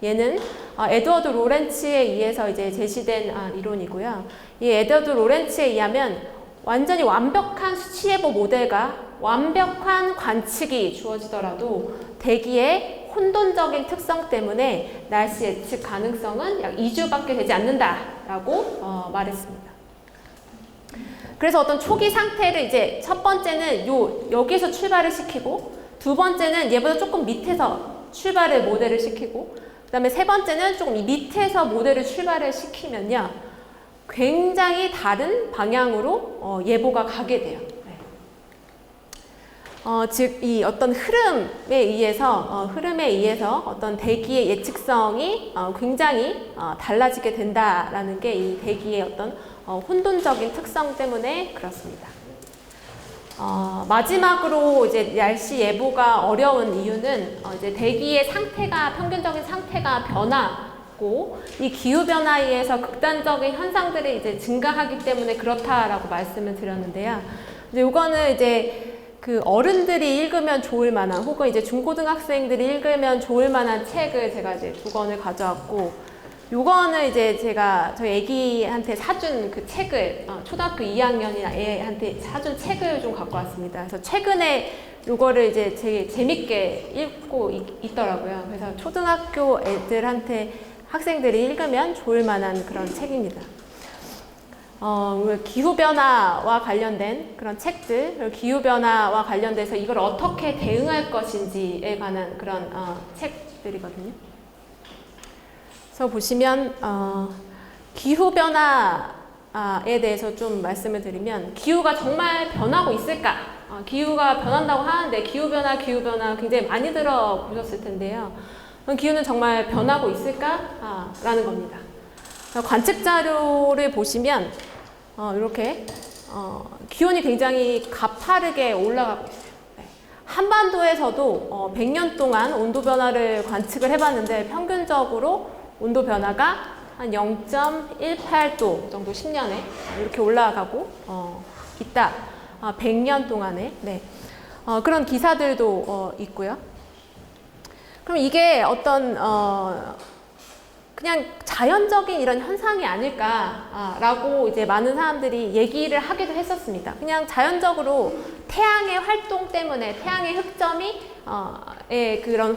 얘는 에드워드 로렌츠에 의해서 이제 제시된 이론이고요. 이 에드워드 로렌츠에 의하면 완전히 완벽한 수치예보 모델과 완벽한 관측이 주어지더라도 대기의 혼돈적인 특성 때문에 날씨 예측 가능성은 약 2주밖에 되지 않는다라고 말했습니다. 그래서 어떤 초기 상태를 이제 첫 번째는 여기서 출발을 시키고 두 번째는 얘보다 조금 밑에서 출발을 모델을 시키고 그 다음에 세 번째는 조금 밑에서 모델을 출발을 시키면요 굉장히 다른 방향으로 예보가 가게 돼요. 즉, 이 어떤 흐름에 의해서 어떤 대기의 예측성이 굉장히 달라지게 된다라는 게 이 대기의 어떤 혼돈적인 특성 때문에 그렇습니다. 마지막으로 이제 날씨 예보가 어려운 이유는 이제 대기의 상태가 평균적인 상태가 변하고 이 기후 변화에 의해서 극단적인 현상들이 이제 증가하기 때문에 그렇다라고 말씀을 드렸는데요. 이제 이거는 이제 그 어른들이 읽으면 좋을 만한 혹은 이제 중고등학생들이 읽으면 좋을 만한 책을 제가 이제 2권을 가져왔고, 요거는 이제 제가 저희 애기한테 사준 그 책을 초등학교 2학년이나 애한테 사준 책을 좀 갖고 왔습니다. 그래서 최근에 요거를 이제 되게 재밌게 읽고 있더라고요. 그래서 초등학교 애들한테 학생들이 읽으면 좋을 만한 그런 책입니다. 기후변화와 관련된 그런 책들, 기후변화와 관련돼서 이걸 어떻게 대응할 것인지에 관한 그런 책들이거든요. 그래서 보시면 기후변화에 대해서 좀 말씀을 드리면, 기후가 정말 변하고 있을까? 기후가 변한다고 하는데 기후변화 굉장히 많이 들어보셨을 텐데요. 기후는 정말 변하고 있을까? 라는 겁니다. 관측 자료를 보시면 이렇게 기온이 굉장히 가파르게 올라가고 있어요. 네. 한반도에서도 100년 동안 온도 변화를 관측을 해봤는데 평균적으로 온도 변화가 한 0.18도 정도 10년에 이렇게 올라가고 있다. 100년 동안에. 네. 그런 기사들도 있고요. 그럼 이게 어떤 그냥 자연적인 이런 현상이 아닐까라고 이제 많은 사람들이 얘기를 하기도 했었습니다. 그냥 자연적으로 태양의 활동 때문에 태양의 흑점이 그런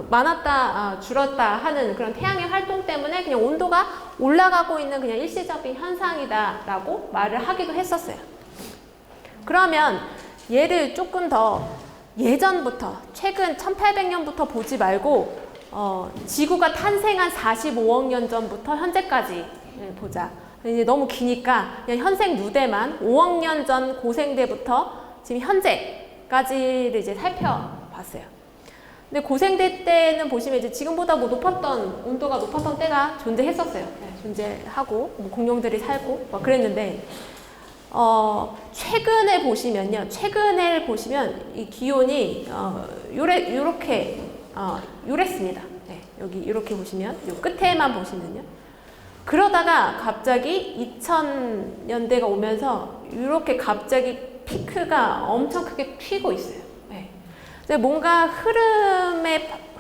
많았다 줄었다 하는 그런 태양의 활동 때문에 그냥 온도가 올라가고 있는 그냥 일시적인 현상이다라고 말을 하기도 했었어요. 그러면 얘를 조금 더 예전부터 최근 1800년부터 보지 말고 지구가 탄생한 45억 년 전부터 현재까지 보자. 이제 너무 기니까 그냥 현생 누대만 5억 년 전 고생대부터 지금 현재까지를 이제 살펴봤어요. 근데 고생대 때는 보시면 이제 지금보다 뭐 온도가 높았던 때가 존재했었어요. 네, 존재하고 뭐 공룡들이 살고 막 그랬는데 최근에 보시면 이 기온이 요랬습니다. 네, 여기 이렇게 보시면 요 끝에만 보시면요. 그러다가 갑자기 2000년대가 오면서 이렇게 갑자기 피크가 엄청 크게 튀고 있어요. 네. 뭔가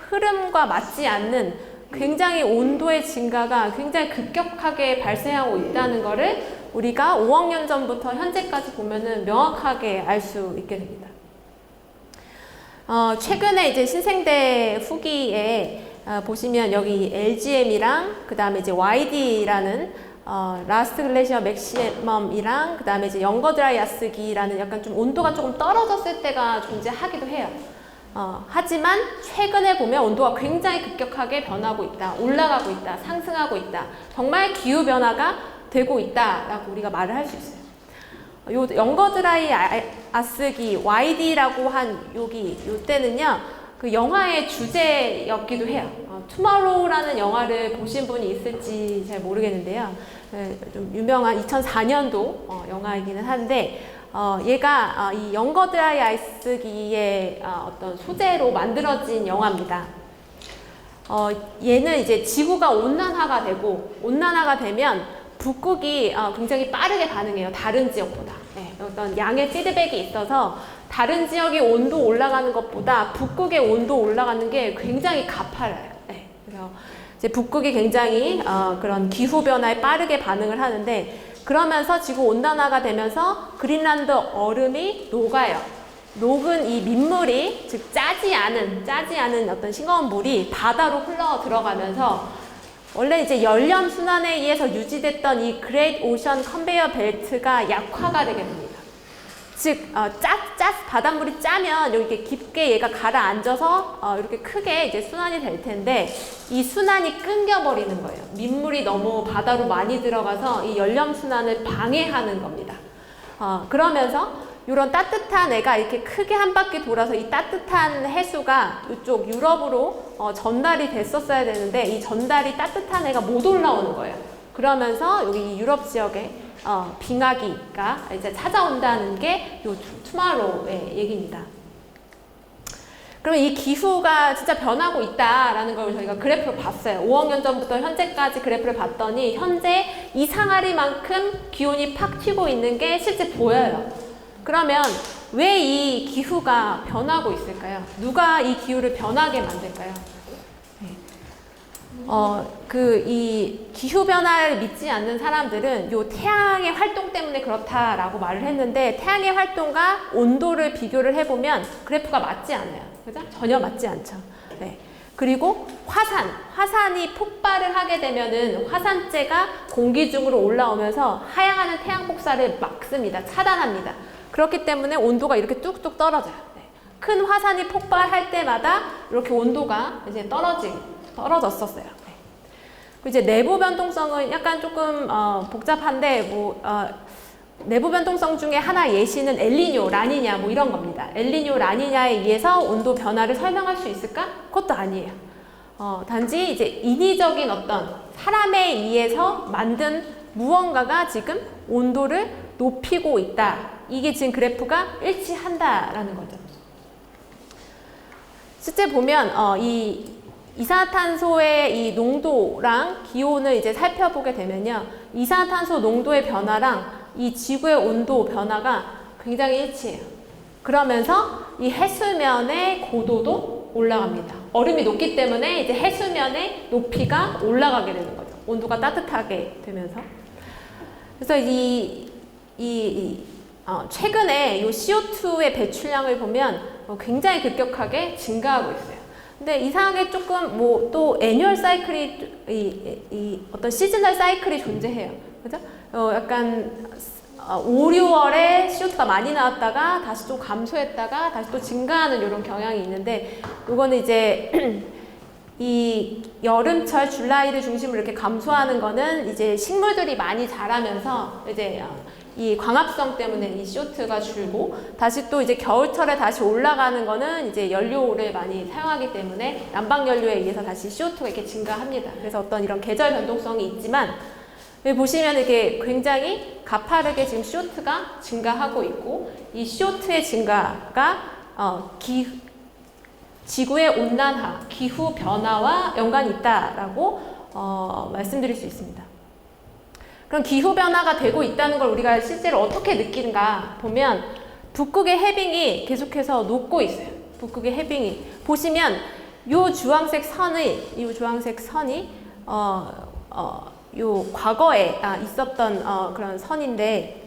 흐름과 맞지 않는 굉장히 온도의 증가가 굉장히 급격하게 발생하고 있다는 거를 우리가 5억 년 전부터 현재까지 보면은 명확하게 알 수 있게 됩니다. 최근에 이제 신생대 후기에 보시면 여기 LGM이랑 그 다음에 이제 YD라는 라스트 글래시어 맥시멈이랑 그 다음에 이제 영거 드라이 야스기라는 약간 좀 온도가 조금 떨어졌을 때가 존재하기도 해요. 하지만 최근에 보면 온도가 굉장히 급격하게 변하고 있다, 올라가고 있다, 상승하고 있다. 정말 기후 변화가 되고 있다라고 우리가 말을 할 수 있어요. 요 영거 드라이 아스기 YD라고 한 요 때는요, 그 영화의 주제였기도 해요. 투마로우라는 영화를 보신 분이 있을지 잘 모르겠는데요. 좀 유명한 2004년도 영화이기는 한데, 얘가 이 영거 드라이 아이스기의 어떤 소재로 만들어진 영화입니다. 얘는 이제 지구가 온난화가 되면 북극이 굉장히 빠르게 반응해요. 다른 지역보다. 네, 어떤 양의 피드백이 있어서 다른 지역의 온도 올라가는 것보다 북극의 온도 올라가는 게 굉장히 가팔라요. 네, 그래서 이제 북극이 굉장히 그런 기후 변화에 빠르게 반응을 하는데, 그러면서 지구 온난화가 되면서 그린란드 얼음이 녹아요. 녹은 이 민물이, 즉 짜지 않은 어떤 싱거운 물이 바다로 흘러 들어가면서 원래 이제 연렴 순환에 의해서 유지됐던 이 그레이트 오션 컨베이어 벨트가 약화가 되게 됩니다. 즉, 바닷물이 짜면 이렇게 깊게 얘가 가라앉아서 이렇게 크게 이제 순환이 될 텐데, 이 순환이 끊겨버리는 거예요. 민물이 너무 바다로 많이 들어가서 이 연렴 순환을 방해하는 겁니다. 그러면서 이런 따뜻한 애가 이렇게 크게 한 바퀴 돌아서 이 따뜻한 해수가 이쪽 유럽으로 전달이 됐었어야 되는데 이 전달이 따뜻한 애가 못 올라오는 거예요. 그러면서 여기 이 유럽 지역에 빙하기가 이제 찾아온다는 게 요 투마로우의 얘기입니다. 그러면 이 기후가 진짜 변하고 있다라는 걸 저희가 그래프를 봤어요. 5억 년 전부터 현재까지 그래프를 봤더니 현재 이상하리만큼 기온이 팍 튀고 있는 게 실제 보여요. 그러면 왜 이 기후가 변하고 있을까요? 누가 이 기후를 변하게 만들까요? 이 기후 변화를 믿지 않는 사람들은 요 태양의 활동 때문에 그렇다라고 말을 했는데 태양의 활동과 온도를 비교를 해보면 그래프가 맞지 않아요. 그죠? 전혀 맞지 않죠. 네. 그리고 화산이 폭발을 하게 되면은 화산재가 공기 중으로 올라오면서 하향하는 태양 폭사를 막습니다. 차단합니다. 그렇기 때문에 온도가 이렇게 뚝뚝 떨어져요. 네. 큰 화산이 폭발할 때마다 이렇게 온도가 이제 떨어졌었어요. 네. 그리고 이제 내부 변동성은 약간 조금 복잡한데 내부 변동성 중에 하나 예시는 엘니뇨, 라니냐 뭐 이런 겁니다. 엘니뇨, 라니냐에 의해서 온도 변화를 설명할 수 있을까? 그것도 아니에요. 단지 이제 인위적인 어떤 사람에 의해서 만든 무언가가 지금 온도를 높이고 있다. 이게 지금 그래프가 일치한다라는 거죠. 실제 보면 이 이산화탄소의 이 농도랑 기온을 이제 살펴보게 되면요. 이산화탄소 농도의 변화랑 이 지구의 온도 변화가 굉장히 일치해요. 그러면서 이 해수면의 고도도 올라갑니다. 얼음이 녹기 때문에 이제 해수면의 높이가 올라가게 되는 거죠. 온도가 따뜻하게 되면서. 그래서 최근에 이 CO2의 배출량을 보면 굉장히 급격하게 증가하고 있어요. 근데 이상하게 조금 또 애뉴얼 사이클이 어떤 시즈널 사이클이 존재해요. 그죠? 약간 5, 6월에 CO2가 많이 나왔다가 다시 좀 감소했다가 다시 또 증가하는 이런 경향이 있는데 이거는 이제 이 여름철 줄라이를 중심으로 이렇게 감소하는 거는 이제 식물들이 많이 자라면서 이제 이 광합성 때문에 이 CO2가 줄고 다시 또 이제 겨울철에 다시 올라가는 거는 이제 연료를 많이 사용하기 때문에 난방 연료에 의해서 다시 CO2가 이렇게 증가합니다. 그래서 어떤 이런 계절 변동성이 있지만 여기 보시면 이게 굉장히 가파르게 지금 CO2가 증가하고 있고 이 CO2의 증가가 지구의 온난화, 기후 변화와 연관이 있다라고 말씀드릴 수 있습니다. 그럼 기후 변화가 되고 있다는 걸 우리가 실제로 어떻게 느끼는가 보면 북극의 해빙이 계속해서 녹고 있어요. 북극의 해빙이 보시면 요 주황색 선이 요 과거에 있었던 그런 선인데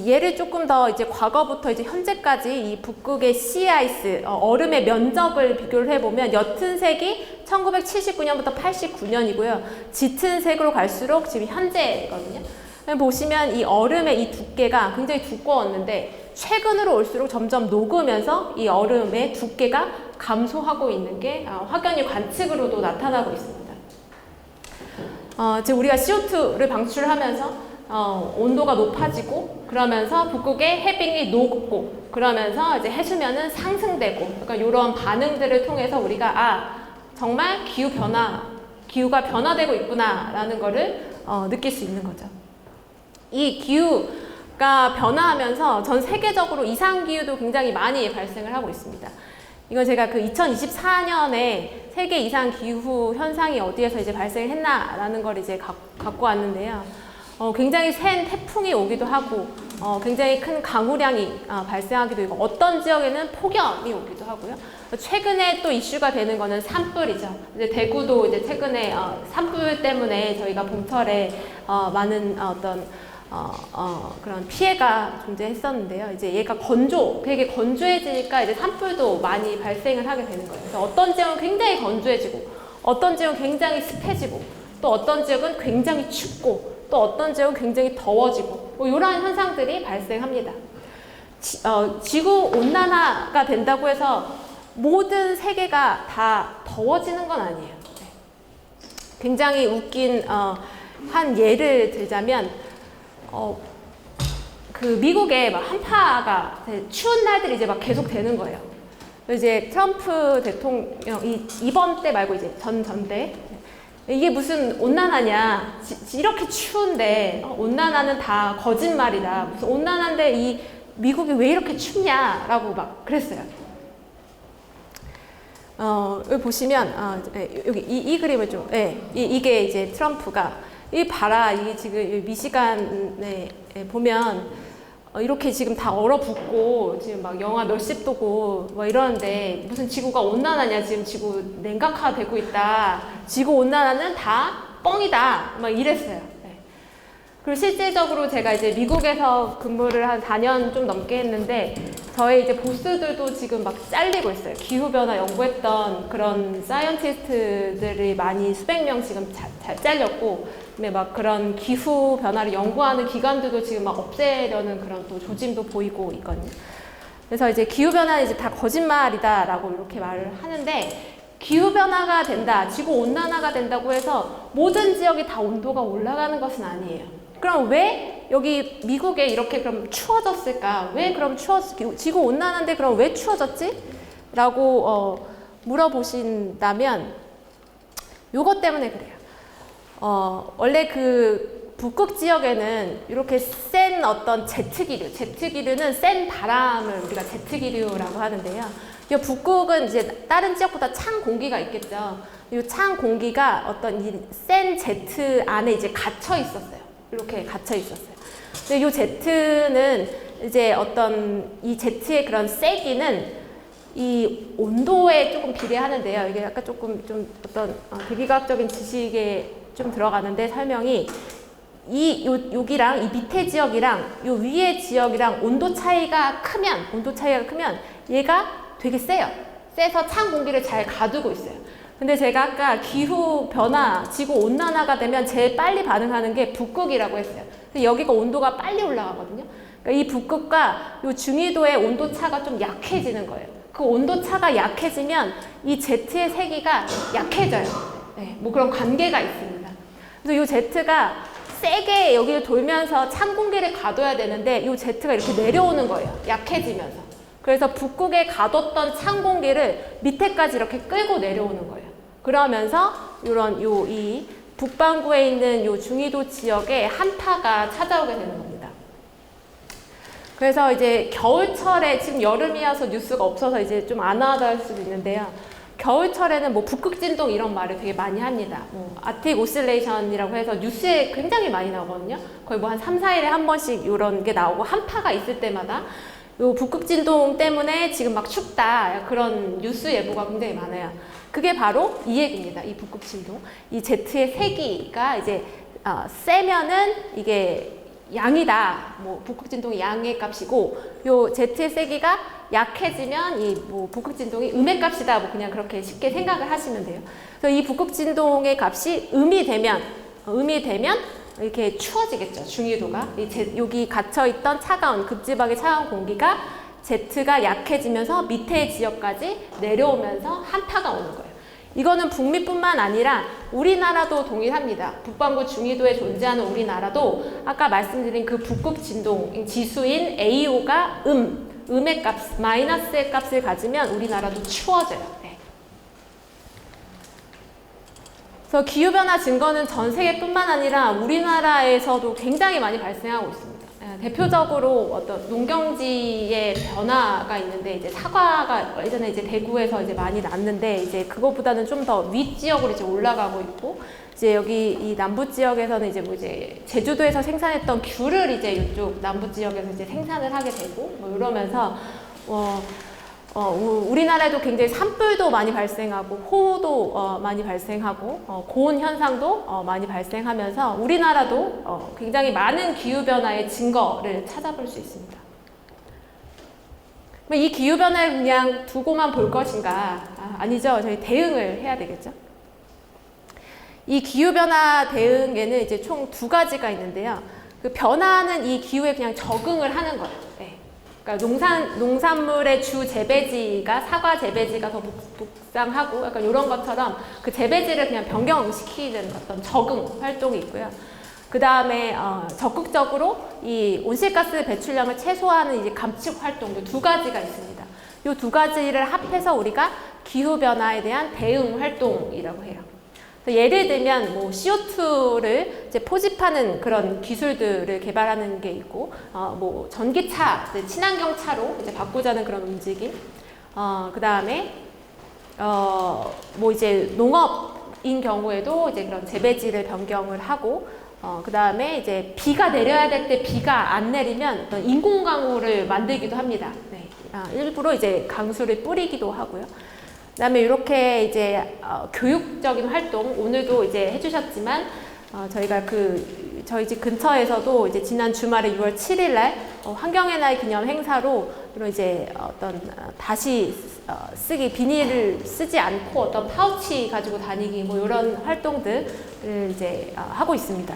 얘를 조금 더 이제 과거부터 이제 현재까지 이 북극의 시아이스 얼음의 면적을 비교를 해보면 옅은 색이 1979년부터 89년이고요. 짙은 색으로 갈수록 지금 현재거든요. 보시면 이 얼음의 이 두께가 굉장히 두꺼웠는데 최근으로 올수록 점점 녹으면서 이 얼음의 두께가 감소하고 있는 게 확연히 관측으로도 나타나고 있습니다. 지금 우리가 CO2를 방출하면서 온도가 높아지고 그러면서 북극의 해빙이 녹고 그러면서 이제 해수면은 상승되고 그러니까 이런 반응들을 통해서 우리가 정말 기후가 변화되고 있구나라는 거를 느낄 수 있는 거죠. 이 기후가 변화하면서 전 세계적으로 이상기후도 굉장히 많이 발생을 하고 있습니다. 이건 제가 그 2024년에 세계 이상기후 현상이 어디에서 이제 발생했나라는 걸 이제 갖고 왔는데요. 굉장히 센 태풍이 오기도 하고, 굉장히 큰 강우량이 발생하기도 하고, 어떤 지역에는 폭염이 오기도 하고요. 최근에 또 이슈가 되는 거는 산불이죠. 이제 대구도 이제 최근에 산불 때문에 저희가 봄철에 많은 그런 피해가 존재했었는데요. 이제 얘가 되게 건조해지니까 이제 산불도 많이 발생을 하게 되는 거예요. 그래서 어떤 지역은 굉장히 건조해지고, 어떤 지역은 굉장히 습해지고, 또 어떤 지역은 굉장히 춥고, 또 어떤 지역은 굉장히 더워지고 이러한 현상들이 발생합니다. 지구 온난화가 된다고 해서 모든 세계가 다 더워지는 건 아니에요. 네. 굉장히 웃긴 한 예를 들자면 그 미국에 막 한파가 추운 날들이 이제 막 계속 되는 거예요. 이제 트럼프 대통령이 이번 때 말고 이제 전 때 이게 무슨 온난화냐, 이렇게 추운데 온난화는 다 거짓말이다, 무슨 온난화인데 이 미국이 왜 이렇게 춥냐라고 막 그랬어요. 여기 보시면 여기 이 그림을 좀, 이게 이제 트럼프가 이 봐라, 이게 지금 미시간에 보면 이렇게 지금 다 얼어붙고 지금 막 영하 몇십 도고 뭐 이러는데 무슨 지구가 온난화냐, 지금 지구 냉각화되고 있다, 지구 온난화는 다 뻥이다 막 이랬어요. 그리고 실질적으로 제가 이제 미국에서 근무를 한 4년 좀 넘게 했는데 저희 이제 보스들도 지금 막 잘리고 있어요. 기후변화 연구했던 그런 사이언티스트들이 많이 수백 명 지금 잘 잘렸고, 근데 막 그런 기후변화를 연구하는 기관들도 지금 막 없애려는 그런 또 조짐도 보이고 있거든요. 그래서 이제 기후변화는 이제 다 거짓말이다라고 이렇게 말을 하는데, 기후변화가 된다, 지구온난화가 된다고 해서 모든 지역이 다 온도가 올라가는 것은 아니에요. 그럼 왜 여기 미국에 이렇게 그럼 추워졌을까? 왜 그럼 지구 온난화인데 그럼 왜 추워졌지? 라고 물어보신다면 요것 때문에 그래요. 원래 그 북극 지역에는 이렇게 센 어떤 제트기류는 센 바람을 우리가 제트기류라고 하는데요. 이 북극은 이제 다른 지역보다 찬 공기가 있겠죠. 이 찬 공기가 어떤 이 센 제트 안에 이제 갇혀 있었어요. 이렇게 갇혀 있었어요. 근데 이 제트는 이제 어떤 이 제트의 그런 세기는 이 온도에 조금 비례하는데요. 이게 약간 조금 좀 어떤 대기과학적인 지식에 좀 들어가는데 설명이 여기랑 이 밑에 지역이랑 요 위에 지역이랑 온도 차이가 크면 얘가 되게 세요. 세서 찬 공기를 잘 가두고 있어요. 근데 제가 아까 기후 변화, 지구 온난화가 되면 제일 빨리 반응하는 게 북극이라고 했어요. 여기가 온도가 빨리 올라가거든요. 그러니까 이 북극과 이 중위도의 온도 차가 좀 약해지는 거예요. 그 온도 차가 약해지면 이 제트의 세기가 약해져요. 뭐 그런 관계가 있습니다. 그래서 이 제트가 세게 여기를 돌면서 찬 공기를 가둬야 되는데 이 제트가 이렇게 내려오는 거예요. 약해지면서. 그래서 북극에 가뒀던 찬 공기를 밑에까지 이렇게 끌고 내려오는 거예요. 그러면서 이 북반구에 있는 요 중위도 지역에 한파가 찾아오게 되는 겁니다. 그래서 이제 겨울철에, 지금 여름이어서 뉴스가 없어서 이제 좀 안 와닿을 수도 있는데요. 겨울철에는 뭐 북극진동 이런 말을 되게 많이 합니다. 아틱 오실레이션이라고 해서 뉴스에 굉장히 많이 나오거든요. 거의 뭐 한 3, 4일에 한 번씩 이런 게 나오고, 한파가 있을 때마다 요 북극진동 때문에 지금 막 춥다, 그런 뉴스 예보가 굉장히 많아요. 그게 바로 이 얘기입니다. 이 북극진동. 이 제트의 세기가 이제 세면은 이게 양이다. 뭐 북극진동이 양의 값이고, 요 제트의 세기가 약해지면 이 뭐 북극진동이 음의 값이다. 뭐 그냥 그렇게 쉽게 생각을 하시면 돼요. 그래서 이 북극진동의 값이 음이 되면 이렇게 추워지겠죠. 중위도가. 여기 갇혀있던 차가운, 극지방의 차가운 공기가 제트가 약해지면서 밑에 지역까지 내려오면서 한파가 오는 거예요. 이거는 북미뿐만 아니라 우리나라도 동일합니다. 북반구 중위도에 존재하는 우리나라도 아까 말씀드린 그 북극 진동 지수인 AO가 음의 값, 마이너스의 값을 가지면 우리나라도 추워져요. 그래서 기후변화 증거는 전 세계뿐만 아니라 우리나라에서도 굉장히 많이 발생하고 있습니다. 대표적으로 어떤 농경지의 변화가 있는데, 이제 사과가 예전에 이제 대구에서 이제 많이 났는데, 이제 그거보다는 좀 더 윗지역으로 이제 올라가고 있고, 이제 여기 이 남부 지역에서는 이제 뭐 이제 제주도에서 생산했던 귤을 이제 이쪽 남부 지역에서 이제 생산을 하게 되고, 뭐 이러면서 우리나라에도 굉장히 산불도 많이 발생하고, 호우도 많이 발생하고, 고온 현상도 많이 발생하면서 우리나라도 굉장히 많은 기후변화의 증거를 찾아볼 수 있습니다. 이 기후변화를 그냥 두고만 볼 것인가? 아니죠. 저희 대응을 해야 되겠죠. 이 기후변화 대응에는 이제 총 2가지가 있는데요. 그 변화는 이 기후에 그냥 적응을 하는 거예요. 그러니까 농산물의 주 재배지가 사과 재배지가 더 북상하고 약간 이런 것처럼 그 재배지를 그냥 변경시키는 어떤 적응 활동이 있고요. 그 다음에 적극적으로 이 온실가스 배출량을 최소화하는 이제 감축 활동, 두 가지가 있습니다. 이 두 가지를 합해서 우리가 기후 변화에 대한 대응 활동이라고 해요. 예를 들면 뭐 CO2를 이제 포집하는 그런 기술들을 개발하는 게 있고, 뭐 전기차, 친환경 차로 이제 바꾸자는 그런 움직임. 그 다음에 뭐 이제 농업인 경우에도 이제 그런 재배지를 변경을 하고, 그 다음에 이제 비가 내려야 될 때 비가 안 내리면 어떤 인공강우를 만들기도 합니다. 네. 일부러 이제 강수를 뿌리기도 하고요. 그다음에 이렇게 이제 교육적인 활동 오늘도 이제 해주셨지만 저희가 저희 집 근처에서도 이제 지난 주말에 6월 7일날 환경의 날 기념 행사로 이런 이제 어떤 다시 쓰기 비닐을 쓰지 않고 어떤 파우치 가지고 다니기 뭐 이런 활동들을 이제 하고 있습니다.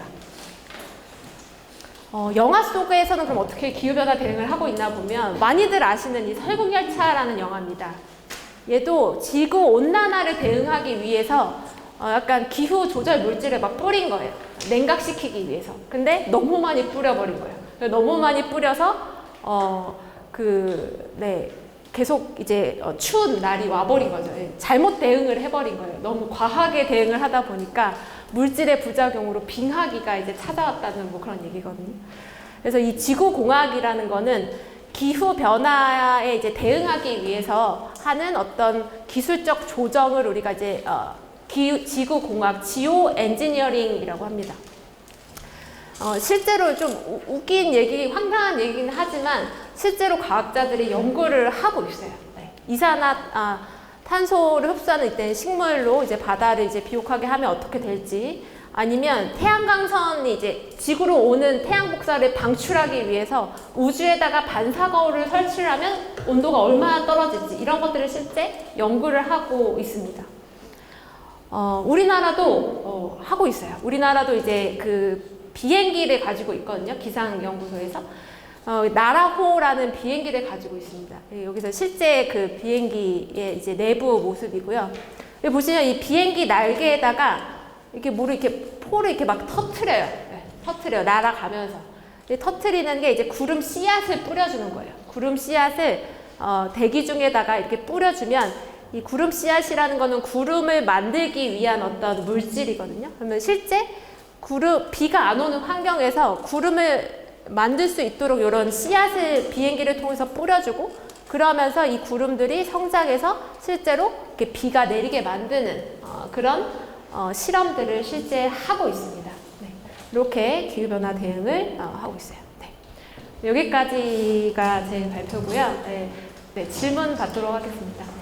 영화 속에서는 그럼 어떻게 기후변화 대응을 하고 있나 보면 많이들 아시는 이 설국열차라는 영화입니다. 얘도 지구 온난화를 대응하기 위해서 약간 기후 조절 물질을 막 뿌린 거예요. 냉각시키기 위해서. 근데 너무 많이 뿌려버린 거예요. 너무 많이 뿌려서 계속 이제 추운 날이 와버린 거죠. 잘못 대응을 해버린 거예요. 너무 과하게 대응을 하다 보니까 물질의 부작용으로 빙하기가 이제 찾아왔다는 뭐 그런 얘기거든요. 그래서 이 지구공학이라는 거는 기후 변화에 이제 대응하기 위해서 하는 어떤 기술적 조정을 우리가 이제 지구공학, 지오 엔지니어링이라고 합니다. 실제로 좀 웃긴 얘기, 황당한 얘기긴 하지만 실제로 과학자들이 연구를 하고 있어요. 네. 탄소를 흡수하는 이때는 식물로 이제 바다를 이제 비옥하게 하면 어떻게 될지, 아니면 태양광선이 이제 지구로 오는 태양 복사를 방출하기 위해서 우주에다가 반사거울을 설치를 하면 온도가 얼마나 떨어질지 이런 것들을 실제 연구를 하고 있습니다. 우리나라도 하고 있어요. 우리나라도 이제 그 비행기를 가지고 있거든요. 기상연구소에서. 나라호라는 비행기를 가지고 있습니다. 여기서 실제 그 비행기의 이제 내부 모습이고요. 여기 보시면 이 비행기 날개에다가 이렇게 뭐를 이렇게 포를 이렇게 막 터트려요. 네, 터트려요. 날아가면서. 터트리는 게 이제 구름 씨앗을 뿌려주는 거예요. 구름 씨앗을 대기 중에다가 이렇게 뿌려주면 이 구름 씨앗이라는 거는 구름을 만들기 위한 어떤 물질이거든요. 그러면 실제 비가 안 오는 환경에서 구름을 만들 수 있도록 이런 씨앗을 비행기를 통해서 뿌려주고, 그러면서 이 구름들이 성장해서 실제로 이렇게 비가 내리게 만드는 그런 실험들을 실제 하고 있습니다. 네. 이렇게 기후변화 대응을 하고 있어요. 네. 여기까지가 제 발표고요. 네. 질문 받도록 하겠습니다.